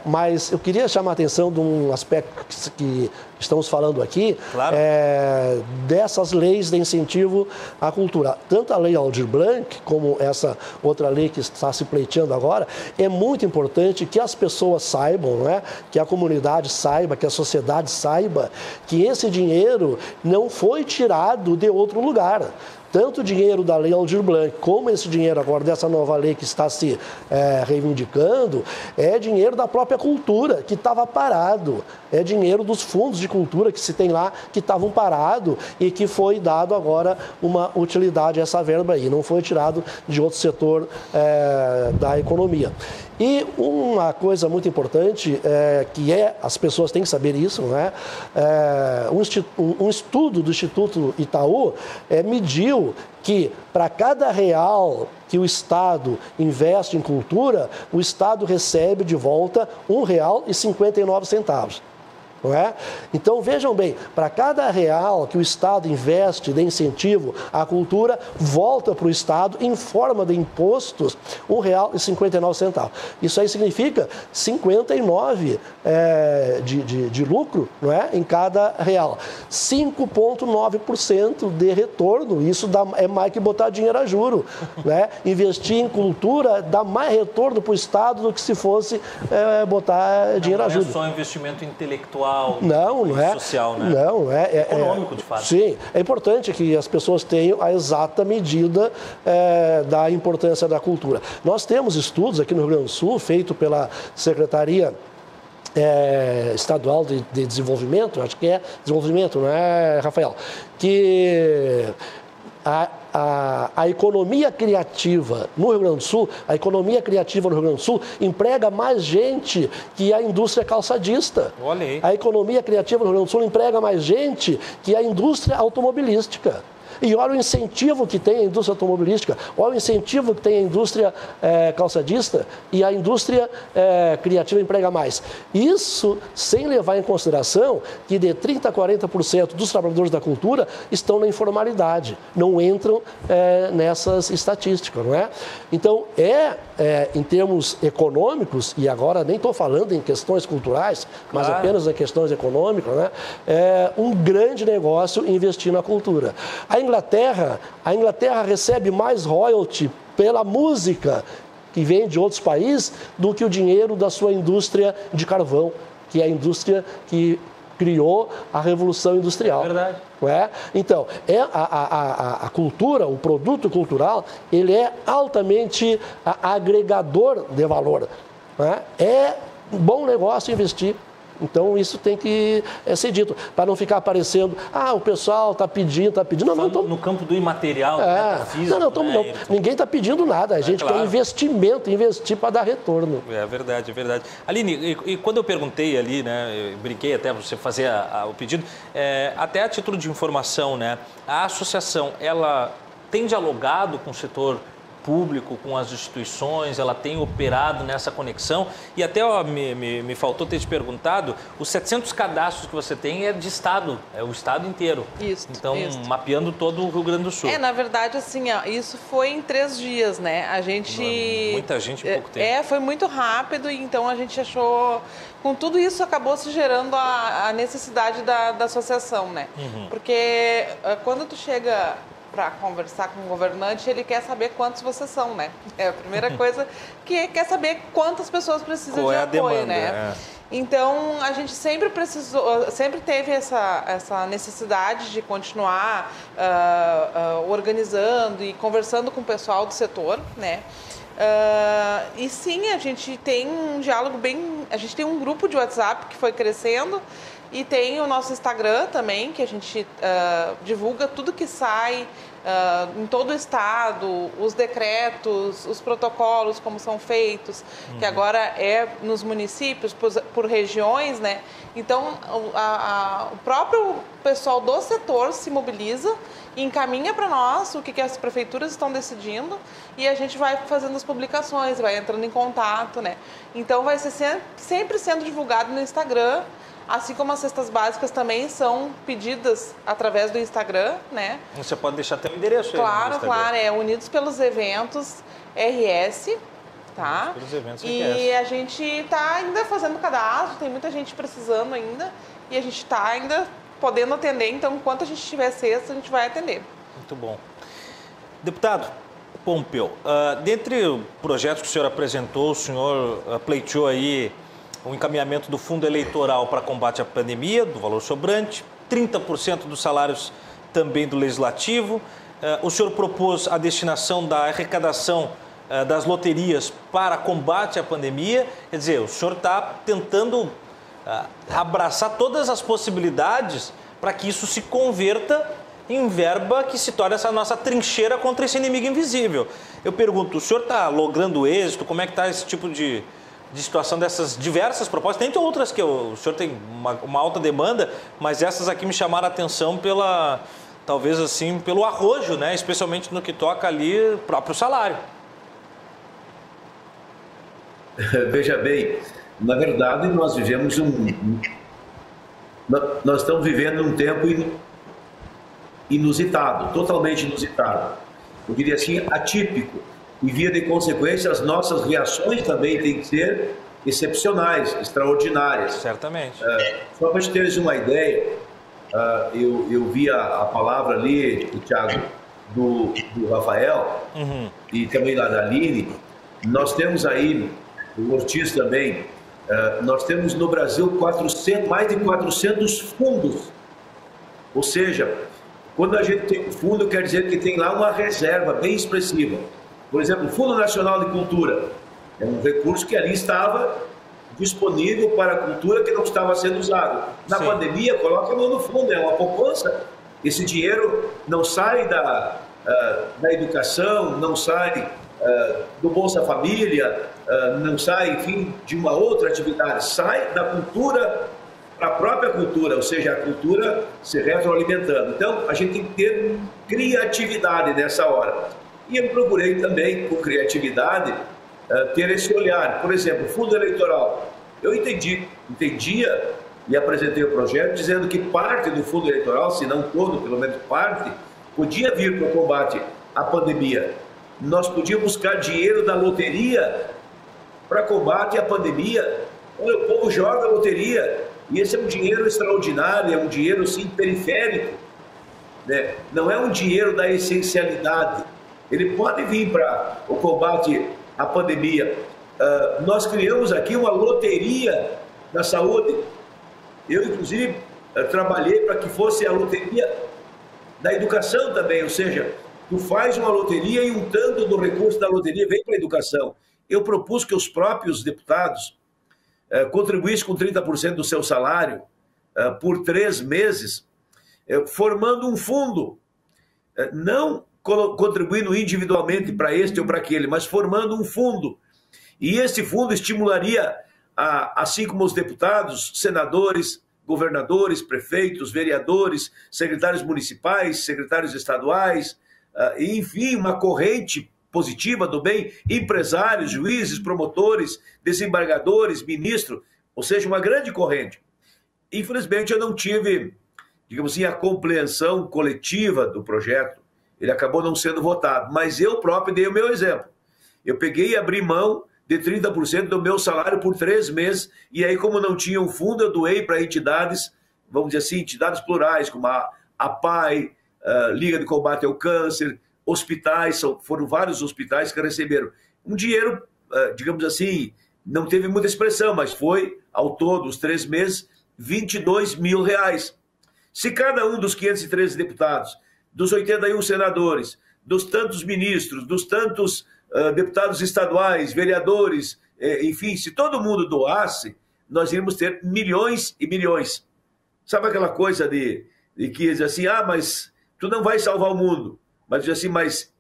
Mas eu queria chamar a atenção de um aspecto que estamos falando aqui, claro. Dessas leis de incentivo à cultura. Tanto a Lei Aldir Blanc, como essa outra lei que está se pleiteando agora, é muito importante que as pessoas saibam, não é? Que a comunidade saiba, que a sociedade saiba que esse dinheiro não foi tirado de outro lugar. Tanto o dinheiro da Lei Aldir Blanc, como esse dinheiro agora dessa nova lei que está se reivindicando, é dinheiro da própria cultura, que estava parado. É dinheiro dos fundos de cultura que se tem lá, que estavam parados e que foi dado agora uma utilidade a essa verba aí. Não foi tirado de outro setor da economia. E uma coisa muito importante, as pessoas têm que saber isso, não é? Um estudo do Instituto Itaú mediu que para cada real que o Estado investe em cultura, o Estado recebe de volta R$ 1,59. Não é? Então, vejam bem, para cada real que o Estado investe de incentivo à cultura, volta para o Estado, em forma de impostos, R$ 1,59. Isso aí significa 59 de lucro, não é? Em cada real. 5,9% de retorno. Isso é mais que botar dinheiro a juro. Né? Investir em cultura dá mais retorno para o Estado do que se fosse botar dinheiro a juro. Não é só investimento intelectual. Não é social, né? Não, é econômico, de fato. Sim, é importante que as pessoas tenham a exata medida da importância da cultura. Nós temos estudos aqui no Rio Grande do Sul, feito pela Secretaria Estadual de Desenvolvimento, acho que é desenvolvimento, não é, Rafael? Que a economia criativa no Rio Grande do Sul, emprega mais gente que a indústria calçadista. Olha aí. A economia criativa no Rio Grande do Sul emprega mais gente que a indústria automobilística. E olha o incentivo que tem a indústria automobilística, olha o incentivo que tem a indústria calçadista e a indústria criativa emprega mais. Isso sem levar em consideração que de 30% a 40% dos trabalhadores da cultura estão na informalidade, não entram nessas estatísticas, não é? Então, em termos econômicos, e agora nem estou falando em questões culturais, mas apenas em questões econômicas, né? É um grande negócio investir na cultura. A Inglaterra recebe mais royalty pela música que vem de outros países do que o dinheiro da sua indústria de carvão, que é a indústria que criou a Revolução Industrial. É verdade. Não é? Então, a cultura, o produto cultural, ele é altamente agregador de valor. Não é? É um bom negócio investir. Então, isso tem que ser dito, para não ficar aparecendo, o pessoal está pedindo. Não, no campo do imaterial, metafísico. Não, ninguém está pedindo nada, a gente quer investimento, investir para dar retorno. É verdade, é verdade. Aline, e quando eu perguntei ali, né, eu brinquei até você fazer o pedido, até a título de informação, né, a associação, ela tem dialogado com o setor público, com as instituições, ela tem operado nessa conexão e até me faltou ter te perguntado, os 700 cadastros que você tem é de estado, é o estado inteiro. Isso. Então, mapeando todo o Rio Grande do Sul. Na verdade, assim, isso foi em 3 dias, né? A gente... Muita gente em pouco tempo. Foi muito rápido e então a gente achou... Com tudo isso, acabou se gerando a necessidade da associação, né? Uhum. Porque quando tu chega para conversar com o governante, ele quer saber quantos vocês são, né? É a primeira coisa que quer saber quantas pessoas precisam de apoio, demanda, né? Então, a gente sempre teve essa necessidade de continuar organizando e conversando com o pessoal do setor, né? E sim, a gente tem um diálogo a gente tem um grupo de WhatsApp que foi crescendo e tem o nosso Instagram também, que a gente divulga tudo que sai em todo o estado, os decretos, os protocolos, como são feitos, que agora é nos municípios, por regiões, né? Então, o próprio pessoal do setor se mobiliza e encaminha para nós o que as prefeituras estão decidindo e a gente vai fazendo as publicações, vai entrando em contato, né? Então, vai ser sempre sendo divulgado no Instagram, assim como as cestas básicas também são pedidas através do Instagram, né? Você pode deixar até o endereço aí. Claro, é Unidos pelos Eventos RS, tá? Unidos pelos Eventos RS. E a gente está ainda fazendo cadastro, tem muita gente precisando ainda e a gente está ainda podendo atender, então enquanto a gente tiver cesta, a gente vai atender. Muito bom. Deputado Pompeu, dentre projetos que o senhor apresentou, o senhor pleiteou aí o encaminhamento do fundo eleitoral para combate à pandemia, do valor sobrante, 30% dos salários também do Legislativo. O senhor propôs a destinação da arrecadação das loterias para combate à pandemia. Quer dizer, o senhor está tentando abraçar todas as possibilidades para que isso se converta em verba que se torne essa nossa trincheira contra esse inimigo invisível. Eu pergunto, o senhor está logrando êxito? Como é que está esse tipo de situação dessas diversas propostas? Tem outras que o senhor tem uma alta demanda, mas essas aqui me chamaram a atenção talvez assim, pelo arrojo, né? Especialmente no que toca ali o próprio salário. Veja bem, na verdade nós vivemos nós estamos vivendo um tempo inusitado, totalmente inusitado. Eu diria assim, atípico. E, via de consequência, as nossas reações também têm que ser excepcionais, extraordinárias. Certamente. Só para te teres uma ideia, eu vi a palavra ali, Thiago, do Rafael, e também da Aline. Nós temos aí, o Ortiz também, nós temos no Brasil mais de 400 fundos. Ou seja, quando a gente tem um fundo, quer dizer que tem lá uma reserva bem expressiva. Por exemplo, o Fundo Nacional de Cultura é um recurso que ali estava disponível para a cultura que não estava sendo usado. Na pandemia, coloca a mão no fundo, é uma poupança. Esse dinheiro não sai da educação, não sai do Bolsa Família, não sai, enfim, de uma outra atividade. Sai da cultura para a própria cultura, ou seja, a cultura se retroalimentando. Então, a gente tem que ter criatividade nessa hora. E eu procurei também, com criatividade, ter esse olhar. Por exemplo, fundo eleitoral. Eu entendia e apresentei o projeto dizendo que parte do fundo eleitoral, se não todo, pelo menos parte, podia vir para o combate à pandemia. Nós podíamos buscar dinheiro da loteria para combate à pandemia. Olha, o povo joga a loteria e esse é um dinheiro extraordinário, é um dinheiro, sim, periférico, né? Não é um dinheiro da essencialidade. Ele pode vir para o combate à pandemia. Nós criamos aqui uma loteria da saúde. Eu, inclusive, trabalhei para que fosse a loteria da educação também, ou seja, tu faz uma loteria e um tanto do recurso da loteria vem para a educação. Eu propus que os próprios deputados contribuíssem com 30% do seu salário por 3 meses, formando um fundo, não contribuindo individualmente para este ou para aquele, mas formando um fundo. E esse fundo estimularia, assim como os deputados, senadores, governadores, prefeitos, vereadores, secretários municipais, secretários estaduais, enfim, uma corrente positiva do bem, empresários, juízes, promotores, desembargadores, ministros, ou seja, uma grande corrente. Infelizmente, eu não tive, digamos assim, a compreensão coletiva do projeto. Ele acabou não sendo votado, mas eu próprio dei o meu exemplo. Eu peguei e abri mão de 30% do meu salário por 3 meses, e aí, como não tinha um fundo, eu doei para entidades, vamos dizer assim, entidades plurais, como a APAI, Liga de Combate ao Câncer, hospitais, foram vários hospitais que receberam um dinheiro, digamos assim, não teve muita expressão, mas foi, ao todo, os 3 meses, R$22 mil. Se cada um dos 513 deputados, dos 81 senadores, dos tantos ministros, dos tantos deputados estaduais, vereadores, enfim, se todo mundo doasse, nós iríamos ter milhões e milhões. Sabe aquela coisa de que diz assim, mas tu não vai salvar o mundo. Mas diz assim, mas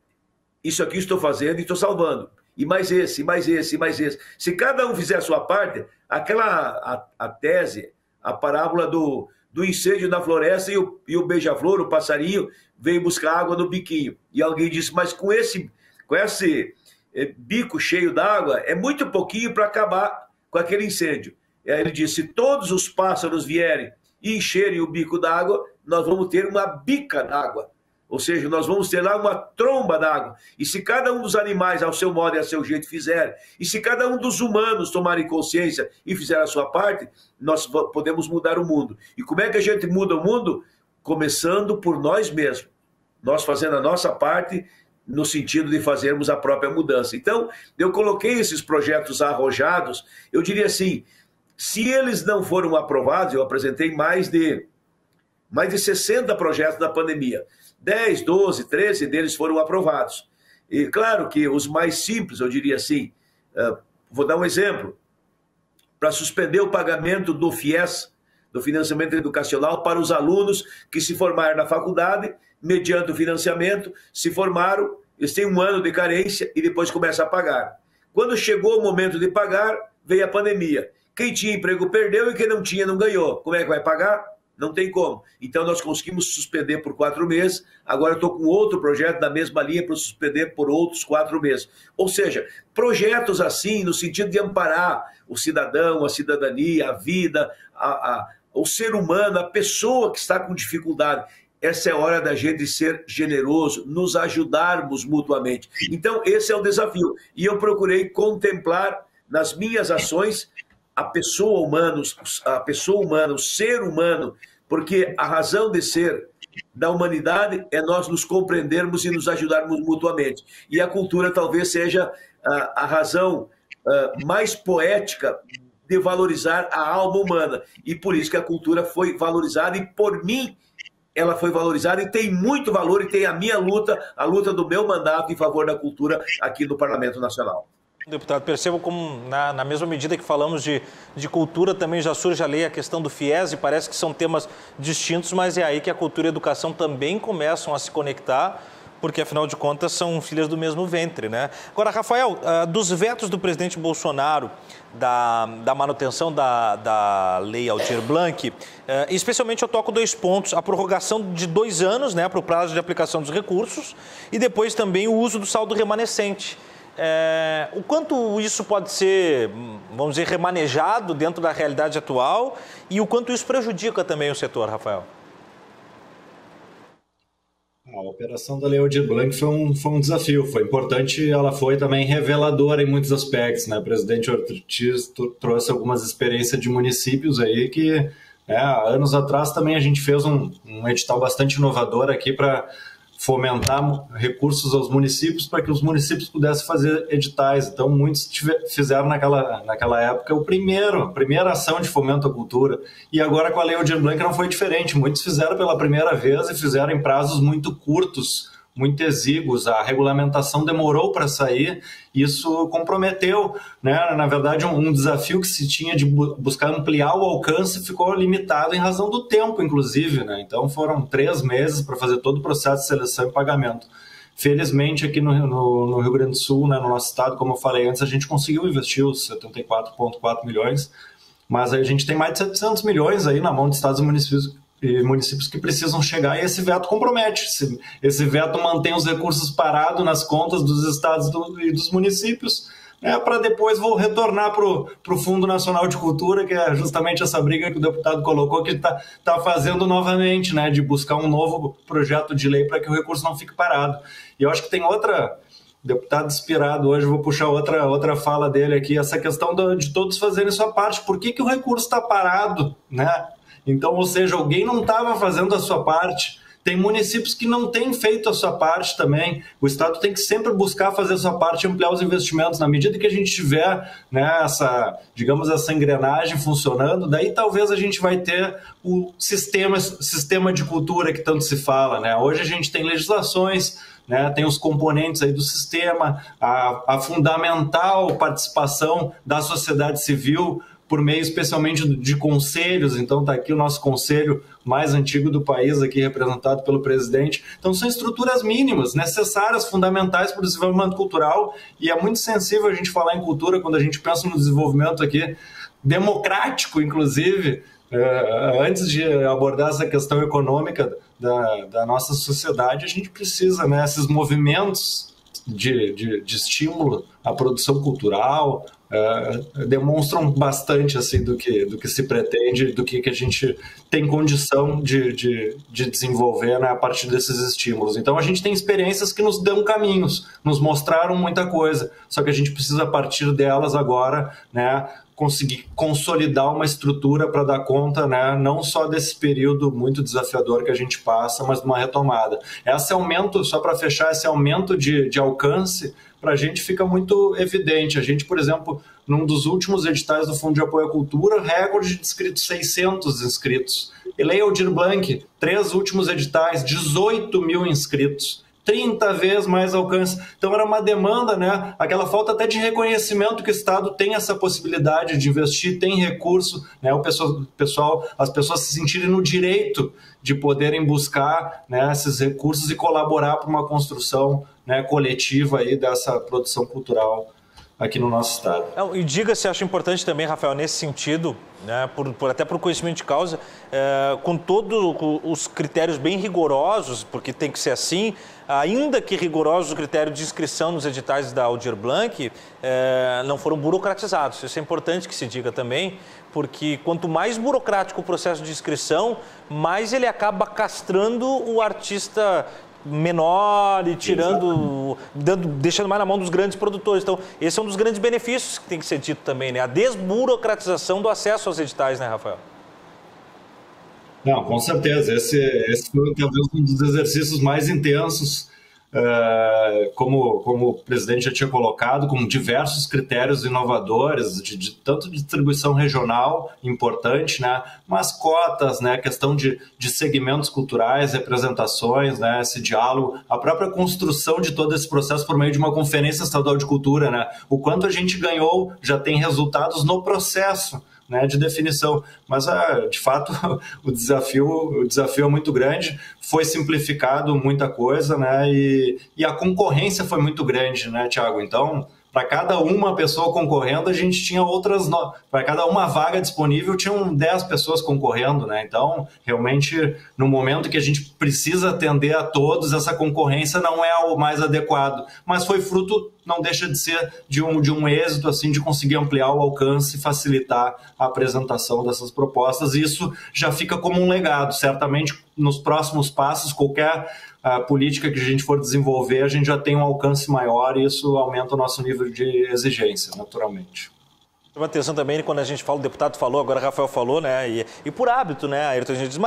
isso aqui estou fazendo e estou salvando. E mais esse, mais esse, mais esse. Se cada um fizer a sua parte, a tese, a parábola do incêndio na floresta e o beija-flor, o passarinho, veio buscar água no biquinho. E alguém disse, mas com esse bico cheio d'água, é muito pouquinho para acabar com aquele incêndio. E aí ele disse, se todos os pássaros vierem e encherem o bico d'água, nós vamos ter uma bica d'água. Ou seja, nós vamos ter lá uma tromba d'água. E se cada um dos animais, ao seu modo e ao seu jeito, fizer, e se cada um dos humanos tomarem consciência e fizer a sua parte, nós podemos mudar o mundo. E como é que a gente muda o mundo? Começando por nós mesmos. Nós fazendo a nossa parte no sentido de fazermos a própria mudança. Então, eu coloquei esses projetos arrojados, eu diria assim, se eles não foram aprovados, eu apresentei mais de 60 projetos da pandemia. 10, 12, 13 deles foram aprovados. E claro que os mais simples, eu diria assim, vou dar um exemplo, para suspender o pagamento do FIES, do financiamento educacional, para os alunos que se formaram na faculdade, mediante o financiamento, se formaram, eles têm 1 ano de carência e depois começam a pagar. Quando chegou o momento de pagar, veio a pandemia. Quem tinha emprego perdeu e quem não tinha não ganhou. Como é que vai pagar? Não tem como. Então, nós conseguimos suspender por 4 meses. Agora, eu estou com outro projeto da mesma linha para suspender por outros 4 meses. Ou seja, projetos assim, no sentido de amparar o cidadão, a cidadania, a vida, o ser humano, a pessoa que está com dificuldade. Essa é a hora da gente ser generoso, nos ajudarmos mutuamente. Então, esse é o desafio. E eu procurei contemplar nas minhas ações a pessoa humana, o ser humano, porque a razão de ser da humanidade é nós nos compreendermos e nos ajudarmos mutuamente. E a cultura talvez seja a razão mais poética de valorizar a alma humana. E por isso que a cultura foi valorizada e, por mim, ela foi valorizada e tem muito valor e tem a minha luta, a luta do meu mandato em favor da cultura aqui no Parlamento Nacional. Deputado, percebo como na mesma medida que falamos de cultura, também já surge a lei, a questão do FIES, e parece que são temas distintos, mas é aí que a cultura e a educação também começam a se conectar, porque afinal de contas são filhas do mesmo ventre, né? Agora, Rafael, dos vetos do presidente Bolsonaro da manutenção da lei Aldir Blanc, especialmente eu toco 2 pontos: a prorrogação de 2 anos, né, para o prazo de aplicação dos recursos, e depois também o uso do saldo remanescente. O quanto isso pode ser, vamos dizer, remanejado dentro da realidade atual e o quanto isso prejudica também o setor, Rafael? A operação da Lei Aldir Blanc foi um desafio, foi importante, ela foi também reveladora em muitos aspectos, né? O presidente Ortiz trouxe algumas experiências de municípios aí que, há anos atrás também a gente fez um edital bastante inovador aqui para fomentar recursos aos municípios para que os municípios pudessem fazer editais. Então, muitos fizeram naquela época a primeira ação de fomento à cultura. E agora, com a Lei Aldir Blanc, não foi diferente. Muitos fizeram pela primeira vez e fizeram em prazos muito curtos, muito exíguos. A regulamentação demorou para sair, isso comprometeu, né? Na verdade, um desafio que se tinha de buscar ampliar o alcance ficou limitado em razão do tempo, inclusive, né? Então foram 3 meses para fazer todo o processo de seleção e pagamento. Felizmente, aqui no Rio Grande do Sul, né, no nosso estado, como eu falei antes, a gente conseguiu investir os 74,4 milhões, mas a gente tem mais de 700 milhões aí na mão de estados e municípios que precisam chegar, e esse veto compromete. Esse veto mantém os recursos parados nas contas dos estados e dos municípios, né, para depois vou retornar para o Fundo Nacional de Cultura, que é justamente essa briga que o deputado colocou, que tá fazendo novamente, né, de buscar um novo projeto de lei para que o recurso não fique parado. E eu acho que tem outra... Deputado inspirado hoje, vou puxar outra fala dele aqui, essa questão de todos fazerem sua parte. Por que o recurso está parado, né? Então, ou seja, alguém não estava fazendo a sua parte. Tem municípios que não têm feito a sua parte também. O Estado tem que sempre buscar fazer a sua parte e ampliar os investimentos. Na medida que a gente tiver, né, essa engrenagem funcionando, daí talvez a gente vai ter o sistema de cultura que tanto se fala, né? Hoje a gente tem legislações, né, tem os componentes aí do sistema, a fundamental participação da sociedade civil, por meio especialmente de conselhos. Então está aqui o nosso conselho mais antigo do país, aqui representado pelo presidente. Então são estruturas mínimas, necessárias, fundamentais para o desenvolvimento cultural, e é muito sensível a gente falar em cultura quando a gente pensa no desenvolvimento aqui, democrático inclusive, antes de abordar essa questão econômica da nossa sociedade. A gente precisa, né, esses movimentos de estímulo à produção cultural, demonstram bastante assim do que se pretende, do que a gente tem condição de desenvolver, né, a partir desses estímulos. Então a gente tem experiências que nos dão caminhos, nos mostraram muita coisa, só que a gente precisa, a partir delas agora, né, conseguir consolidar uma estrutura para dar conta, né, não só desse período muito desafiador que a gente passa, mas de uma retomada. Esse aumento, só para fechar, esse aumento de alcance, para a gente fica muito evidente. A gente, por exemplo, num dos últimos editais do Fundo de Apoio à Cultura, recorde de inscritos, 600 inscritos. E Lei Aldir Blanc, 3 últimos editais, 18 mil inscritos. 30 vezes mais alcance. Então era uma demanda, né? Aquela falta até de reconhecimento que o Estado tem essa possibilidade de investir, tem recurso, né? As pessoas se sentirem no direito de poderem buscar, né, esses recursos e colaborar para uma construção, né, coletiva aí dessa produção cultural aqui no nosso estado. E diga-se, acho importante também, Rafael, nesse sentido, né, até por conhecimento de causa, com todos os critérios bem rigorosos, porque tem que ser assim, ainda que rigorosos o critério de inscrição nos editais da Aldir Blanc, não foram burocratizados. Isso é importante que se diga também, porque quanto mais burocrático o processo de inscrição, mais ele acaba castrando o artista menor e deixando mais na mão dos grandes produtores. Então, esse é um dos grandes benefícios que tem que ser dito também, né? A desburocratização do acesso aos editais, né, Rafael? Não, com certeza. Esse foi talvez um dos exercícios mais intensos, como o presidente já tinha colocado, com diversos critérios inovadores, tanto de distribuição regional, importante, né, mas cotas, né, questão de segmentos culturais, representações, né, esse diálogo, a própria construção de todo esse processo por meio de uma conferência estadual de cultura, né, o quanto a gente ganhou já tem resultados no processo, né, de definição. Mas, de fato, o desafio é muito grande, foi simplificado muita coisa, né, e a concorrência foi muito grande, né, Thiago? Então, para cada uma pessoa concorrendo, a gente tinha outras... Para cada uma vaga disponível, tinham 10 pessoas concorrendo, né? Então, realmente, no momento que a gente precisa atender a todos, essa concorrência não é o mais adequado. Mas foi fruto, não deixa de ser, de um êxito, assim, de conseguir ampliar o alcance e facilitar a apresentação dessas propostas. E isso já fica como um legado. Certamente, nos próximos passos, qualquer política que a gente for desenvolver, a gente já tem um alcance maior e isso aumenta o nosso nível de exigência, naturalmente. Chama atenção também quando a gente fala, o deputado falou, agora o Rafael falou, né? E por hábito, né? Ayrton, a gente diz,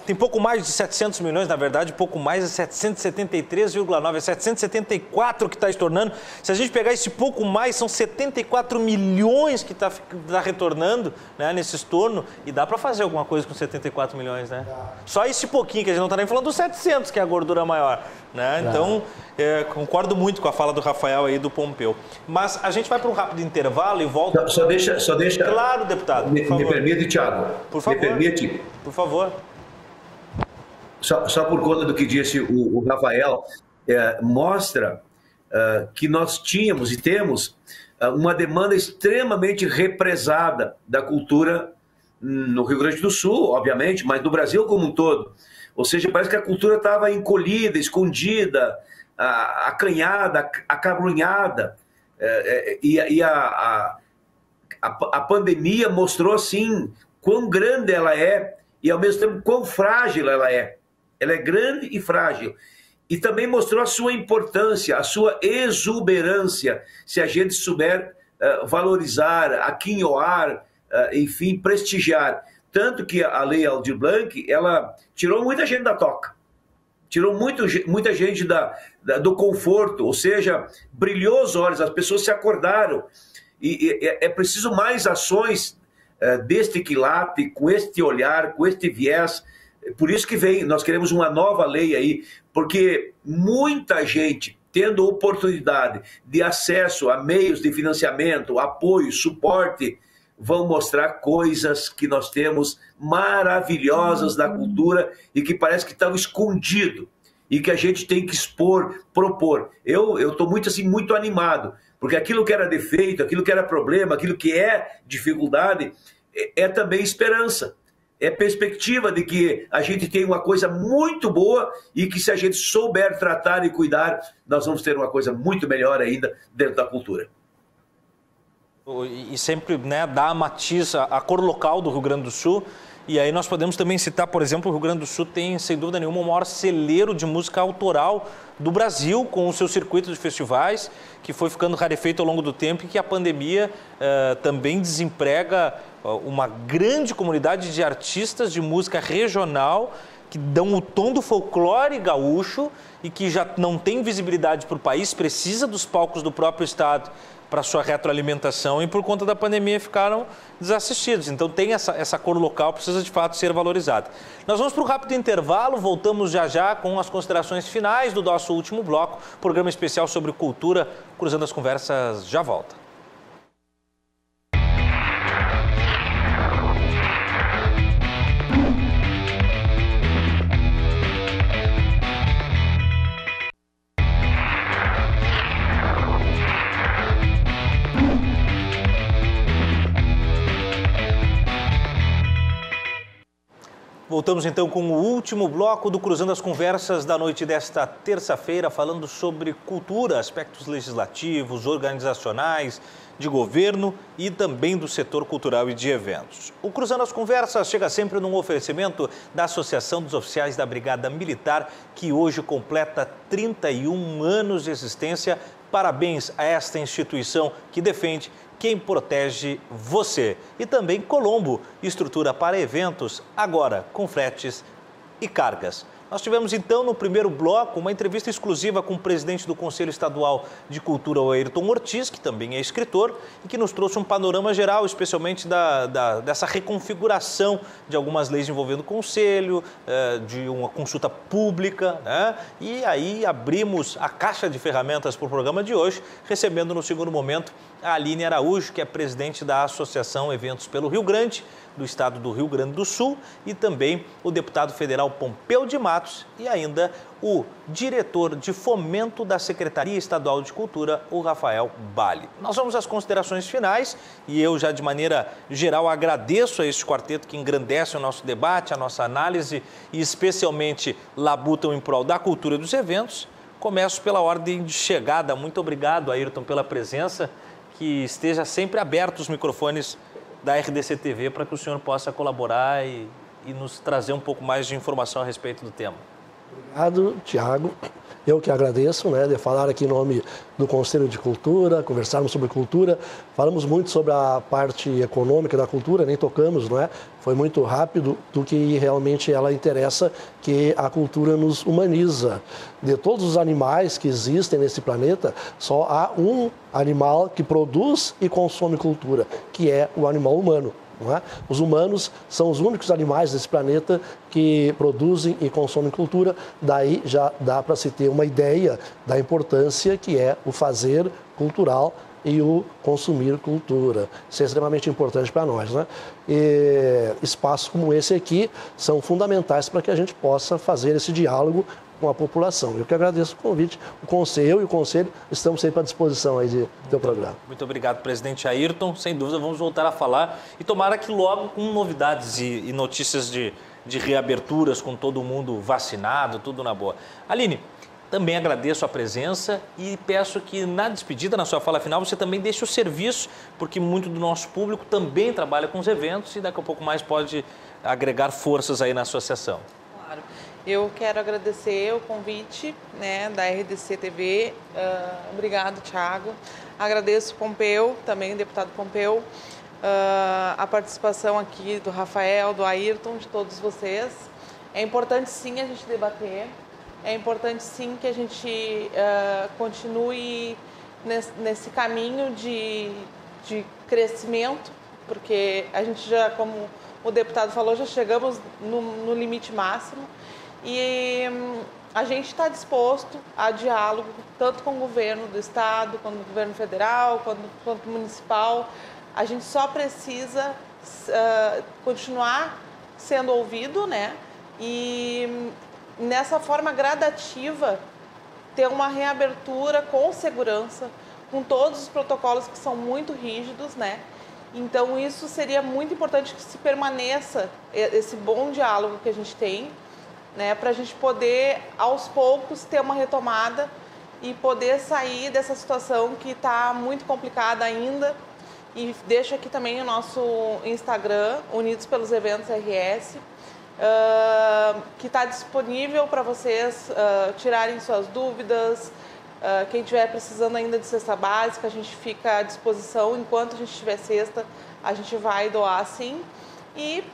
tem pouco mais de 700 milhões, na verdade, pouco mais de 773,9, é 774 que está estornando. Se a gente pegar esse pouco mais, são 74 milhões que está retornando, né, nesse estorno, e dá para fazer alguma coisa com 74 milhões, né? Só esse pouquinho, que a gente não está nem falando dos 700, que é a gordura maior, né? Então, concordo muito com a fala do Rafael aí, do Pompeu. Mas a gente vai para um rápido intervalo e volta... Só deixa. Claro, deputado. Me permite, Thiago? Por favor. Me permite? Por favor. Só por conta do que disse o Rafael, mostra que nós tínhamos e temos uma demanda extremamente represada da cultura no Rio Grande do Sul, obviamente, mas no Brasil como um todo. Ou seja, parece que a cultura estava encolhida, escondida, acanhada, acabrunhada. A pandemia mostrou, assim, quão grande ela é e, ao mesmo tempo, quão frágil ela é. Ela é grande e frágil. E também mostrou a sua importância, a sua exuberância, se a gente souber valorizar, aquinhoar, enfim, prestigiar. Tanto que a Lei Aldir Blanc, ela tirou muita gente da toca. Tirou muita gente do conforto, ou seja, brilhou os olhos, as pessoas se acordaram. E é preciso mais ações deste quilate, com este olhar, com este viés. Por isso que nós queremos uma nova lei aí, porque muita gente tendo oportunidade de acesso a meios de financiamento, apoio, suporte, vão mostrar coisas que nós temos maravilhosas da cultura e que parece que estão escondido e que a gente tem que expor, propor. Eu estou muito animado, porque aquilo que era defeito, aquilo que era problema, aquilo que é dificuldade, é também esperança. É perspectiva de que a gente tem uma coisa muito boa e que, se a gente souber tratar e cuidar, nós vamos ter uma coisa muito melhor ainda dentro da cultura. E sempre, né, dá a matiz, a cor local do Rio Grande do Sul. E aí nós podemos também citar, por exemplo, o Rio Grande do Sul tem, sem dúvida nenhuma, o maior celeiro de música autoral do Brasil, com o seu circuito de festivais, que foi ficando rarefeito ao longo do tempo e que a pandemia também desemprega uma grande comunidade de artistas de música regional que dão o tom do folclore gaúcho e que já não tem visibilidade para o país, precisa dos palcos do próprio estado para sua retroalimentação e por conta da pandemia ficaram desassistidos. Então tem essa cor local, precisa de fato ser valorizada. Nós vamos para um rápido intervalo, voltamos já com as considerações finais do nosso último bloco, programa especial sobre cultura, Cruzando as Conversas, já volta. Voltamos então com o último bloco do Cruzando as Conversas da noite desta terça-feira, falando sobre cultura, aspectos legislativos, organizacionais, de governo e também do setor cultural e de eventos. O Cruzando as Conversas chega sempre num oferecimento da Associação dos Oficiais da Brigada Militar, que hoje completa 31 anos de existência. Parabéns a esta instituição que defende quem protege você. E também Colombo, estrutura para eventos, agora com fretes e cargas. Nós tivemos então no primeiro bloco uma entrevista exclusiva com o presidente do Conselho Estadual de Cultura, o Ayrton Ortiz, que também é escritor, e que nos trouxe um panorama geral, especialmente dessa reconfiguração de algumas leis envolvendo o Conselho, de uma consulta pública, né? E aí abrimos a caixa de ferramentas para o programa de hoje, recebendo no segundo momento a Aline Araújo, que é presidente da Associação Eventos pelo Rio Grande, do estado do Rio Grande do Sul, e também o deputado federal Pompeu de Matos e ainda o diretor de fomento da Secretaria Estadual de Cultura, o Rafael Bali. Nós vamos às considerações finais e eu já de maneira geral agradeço a este quarteto que engrandece o nosso debate, a nossa análise e especialmente labutam em prol da cultura e dos eventos. Começo pela ordem de chegada. Muito obrigado, Ayrton, pela presença, que esteja sempre aberto os microfones da RDC TV para que o senhor possa colaborar e nos trazer um pouco mais de informação a respeito do tema. Obrigado, Tiago. Eu que agradeço, de falar aqui em nome do Conselho de Cultura, conversarmos sobre cultura. Falamos muito sobre a parte econômica da cultura, nem tocamos, Foi muito rápido do que realmente ela interessa, que a cultura nos humaniza. De todos os animais que existem nesse planeta, só há um animal que produz e consome cultura, que é o animal humano. Os humanos são os únicos animais desse planeta que produzem e consomem cultura, daí já dá para se ter uma ideia da importância que é o fazer cultural e o consumir cultura. Isso é extremamente importante para nós. E espaços como esse aqui são fundamentais para que a gente possa fazer esse diálogo com a população. Eu que agradeço o convite. Eu e o Conselho estamos sempre à disposição aí do teu programa. Muito obrigado, presidente Ayrton. Sem dúvida, vamos voltar a falar e tomara que logo com novidades e notícias de reaberturas, com todo mundo vacinado, tudo na boa. Aline, também agradeço a presença e peço que na despedida, na sua fala final, você também deixe o serviço, porque muito do nosso público também trabalha com os eventos e daqui a pouco mais pode agregar forças aí na associação. Claro. Eu quero agradecer o convite da RDC TV. Obrigado, Tiago. Agradeço o Pompeu, também o deputado Pompeu, a participação aqui do Rafael, do Ayrton, de todos vocês. É importante sim a gente debater, é importante sim que a gente continue nesse caminho de crescimento, porque a gente já, como o deputado falou, já chegamos no limite máximo. E a gente está disposto a diálogo, tanto com o governo do estado, quanto o governo federal, quanto municipal. A gente só precisa continuar sendo ouvido, E nessa forma gradativa, ter uma reabertura com segurança, com todos os protocolos que são muito rígidos, Então isso seria muito importante que se permaneça esse bom diálogo que a gente tem, para a gente poder, aos poucos, ter uma retomada e poder sair dessa situação que está muito complicada ainda. E deixo aqui também o nosso Instagram, Unidos pelos Eventos RS, que está disponível para vocês tirarem suas dúvidas. Quem estiver precisando ainda de cesta básica, a gente fica à disposição. Enquanto a gente tiver cesta, a gente vai doar sim. E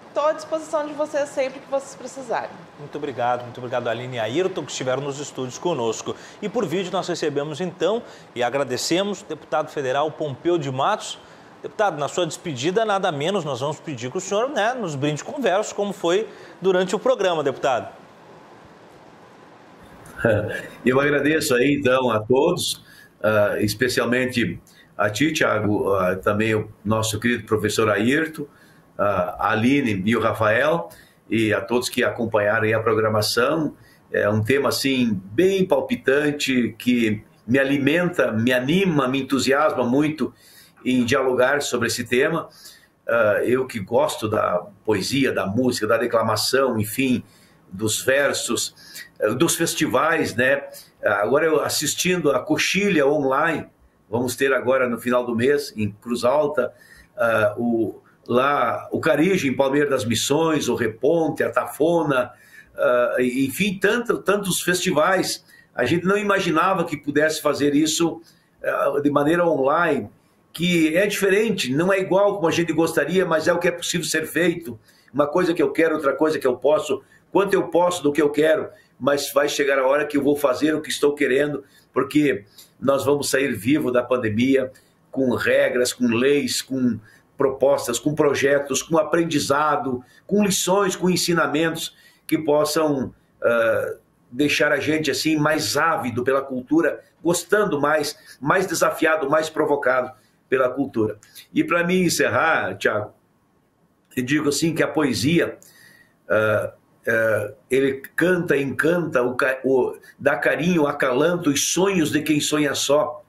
estou à disposição de vocês sempre que vocês precisarem. Muito obrigado Aline e Ayrton, que estiveram nos estúdios conosco. E por vídeo nós recebemos então e agradecemos o deputado federal Pompeu de Matos. Deputado, na sua despedida, nada menos, nós vamos pedir que o senhor nos brinde com versos, como foi durante o programa, deputado. Eu agradeço aí, então, a todos, especialmente a ti, Tiago, também o nosso querido professor Ayrton, a Aline e o Rafael, e a todos que acompanharam aí a programação. É um tema, assim, bem palpitante, que me alimenta, me anima, me entusiasma muito em dialogar sobre esse tema. Eu que gosto da poesia, da música, da declamação, enfim, dos versos, dos festivais, Agora eu assistindo a Coxilha online, vamos ter agora no final do mês, em Cruz Alta, o Carige, em Palmeira das Missões, o Reponte, a Tafona, enfim, tantos festivais. A gente não imaginava que pudesse fazer isso de maneira online, que é diferente, não é igual como a gente gostaria, mas é o que é possível ser feito. Uma coisa que eu quero, outra coisa que eu posso, quanto eu posso do que eu quero, mas vai chegar a hora que eu vou fazer o que estou querendo, porque nós vamos sair vivo da pandemia com regras, com leis, com propostas, com projetos, com aprendizado, com lições, com ensinamentos que possam deixar a gente assim mais ávido pela cultura, gostando mais desafiado, mais provocado pela cultura. E para mim encerrar, Tiago, eu digo assim que a poesia, ele canta, encanta, dá carinho, acalanta os sonhos de quem sonha só,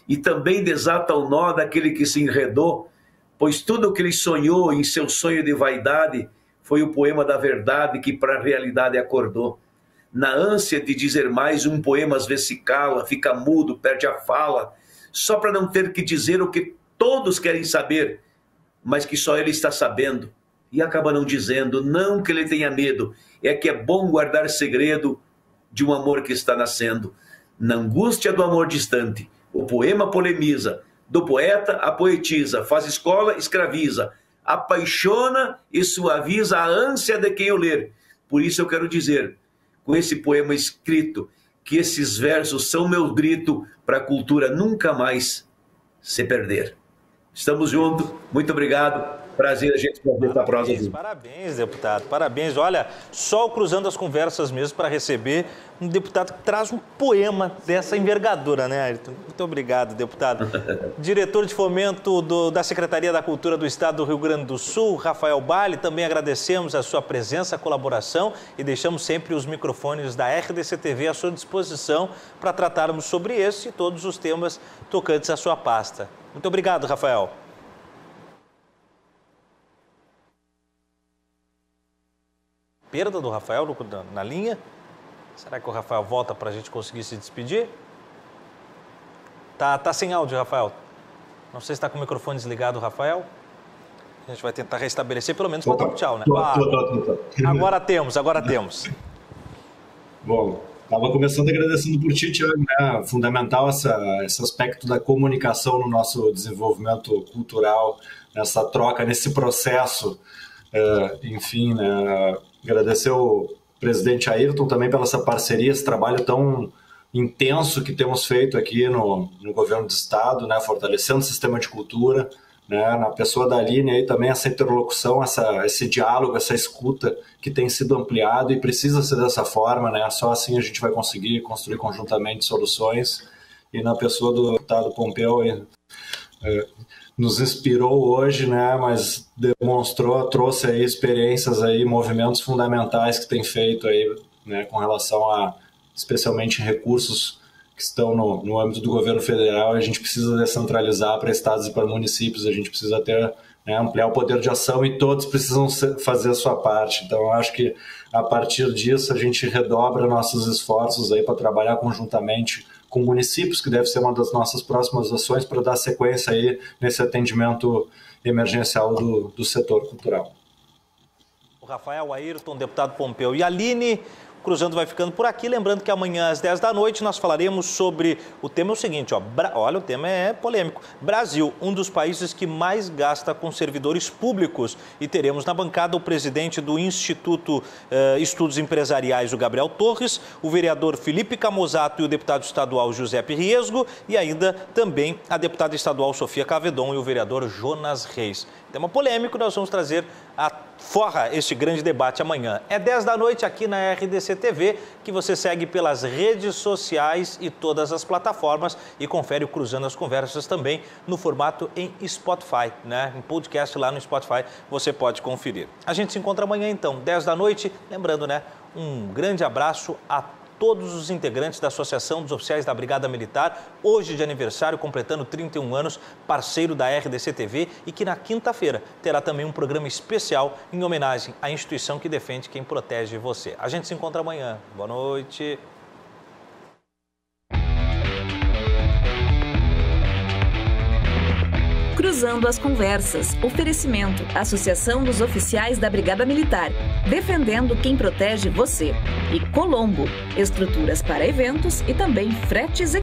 e também desata o nó daquele que se enredou, pois tudo o que ele sonhou em seu sonho de vaidade foi o poema da verdade que para a realidade acordou. Na ânsia de dizer mais, um poema às vezes se cala, fica mudo, perde a fala, só para não ter que dizer o que todos querem saber, mas que só ele está sabendo. E acaba não dizendo, não que ele tenha medo, é que é bom guardar segredo de um amor que está nascendo. Na angústia do amor distante, o poema polemiza, do poeta a poetisa, faz escola, escraviza, apaixona e suaviza a ânsia de quem o ler. Por isso eu quero dizer, com esse poema escrito, que esses versos são meu grito para a cultura nunca mais se perder. Estamos juntos, muito obrigado. Prazer a gente poder estar prosa aqui. Parabéns, deputado, parabéns. Olha, só o Cruzando as Conversas mesmo para receber um deputado que traz um poema dessa envergadura, né, Ayrton? Muito obrigado, deputado. Diretor de Fomento da Secretaria da Cultura do Estado do Rio Grande do Sul, Rafael Bali, também agradecemos a sua presença, a colaboração e deixamos sempre os microfones da RDC TV à sua disposição para tratarmos sobre esse e todos os temas tocantes à sua pasta. Muito obrigado, Rafael. Perda do Rafael na linha? Será que o Rafael volta para a gente conseguir se despedir? Tá sem áudio, Rafael. Não sei se está com o microfone desligado, Rafael. A gente vai tentar restabelecer, pelo menos para dar um tchau, né? Agora temos. Bom, estava começando agradecendo por ti, Tiago, né? Fundamental esse aspecto da comunicação no nosso desenvolvimento cultural, nessa troca, nesse processo, enfim, né? Agradecer o presidente Ayrton também pela essa parceria, esse trabalho tão intenso que temos feito aqui no governo do estado, né, fortalecendo o sistema de cultura, né, na pessoa da Aline aí também essa interlocução, esse diálogo, essa escuta que tem sido ampliado e precisa ser dessa forma, né, só assim a gente vai conseguir construir conjuntamente soluções. E na pessoa do deputado Pompeu nos inspirou hoje, né, mas trouxe aí experiências aí, movimentos fundamentais que tem feito aí, né, com relação a, especialmente recursos que estão no âmbito do governo federal. A gente precisa descentralizar para estados e para municípios, a gente precisa ter, né, ampliar o poder de ação e todos precisam fazer a sua parte. Então, eu acho que a partir disso a gente redobra nossos esforços aí para trabalhar conjuntamente com municípios, que deve ser uma das nossas próximas ações para dar sequência aí nesse atendimento emergencial do setor cultural. O Rafael, Ayrton, deputado Pompeu e a Aline. Cruzando vai ficando por aqui, lembrando que amanhã às 10 da noite nós falaremos sobre o tema é o seguinte, olha, o tema é polêmico. Brasil, um dos países que mais gasta com servidores públicos, e teremos na bancada o presidente do Instituto Estudos Empresariais, o Gabriel Torres, o vereador Felipe Camozato e o deputado estadual Giuseppe Riesgo, e ainda também a deputada estadual Sofia Cavedon e o vereador Jonas Reis. Tema polêmico, nós vamos trazer a forra este grande debate amanhã. É 10 da noite aqui na RDC TV, que você segue pelas redes sociais e todas as plataformas e confere o Cruzando as Conversas também no formato em Spotify, né? Em podcast lá no Spotify você pode conferir. A gente se encontra amanhã então, 10 da noite. Lembrando, né? Um grande abraço a todos os integrantes da Associação dos Oficiais da Brigada Militar, hoje de aniversário, completando 31 anos, parceiro da RDC TV, e que na quinta-feira terá também um programa especial em homenagem à instituição que defende quem protege você. A gente se encontra amanhã. Boa noite. Cruzando as Conversas. Oferecimento. Associação dos Oficiais da Brigada Militar. Defendendo quem protege você. E Colombo. Estruturas para eventos e também fretes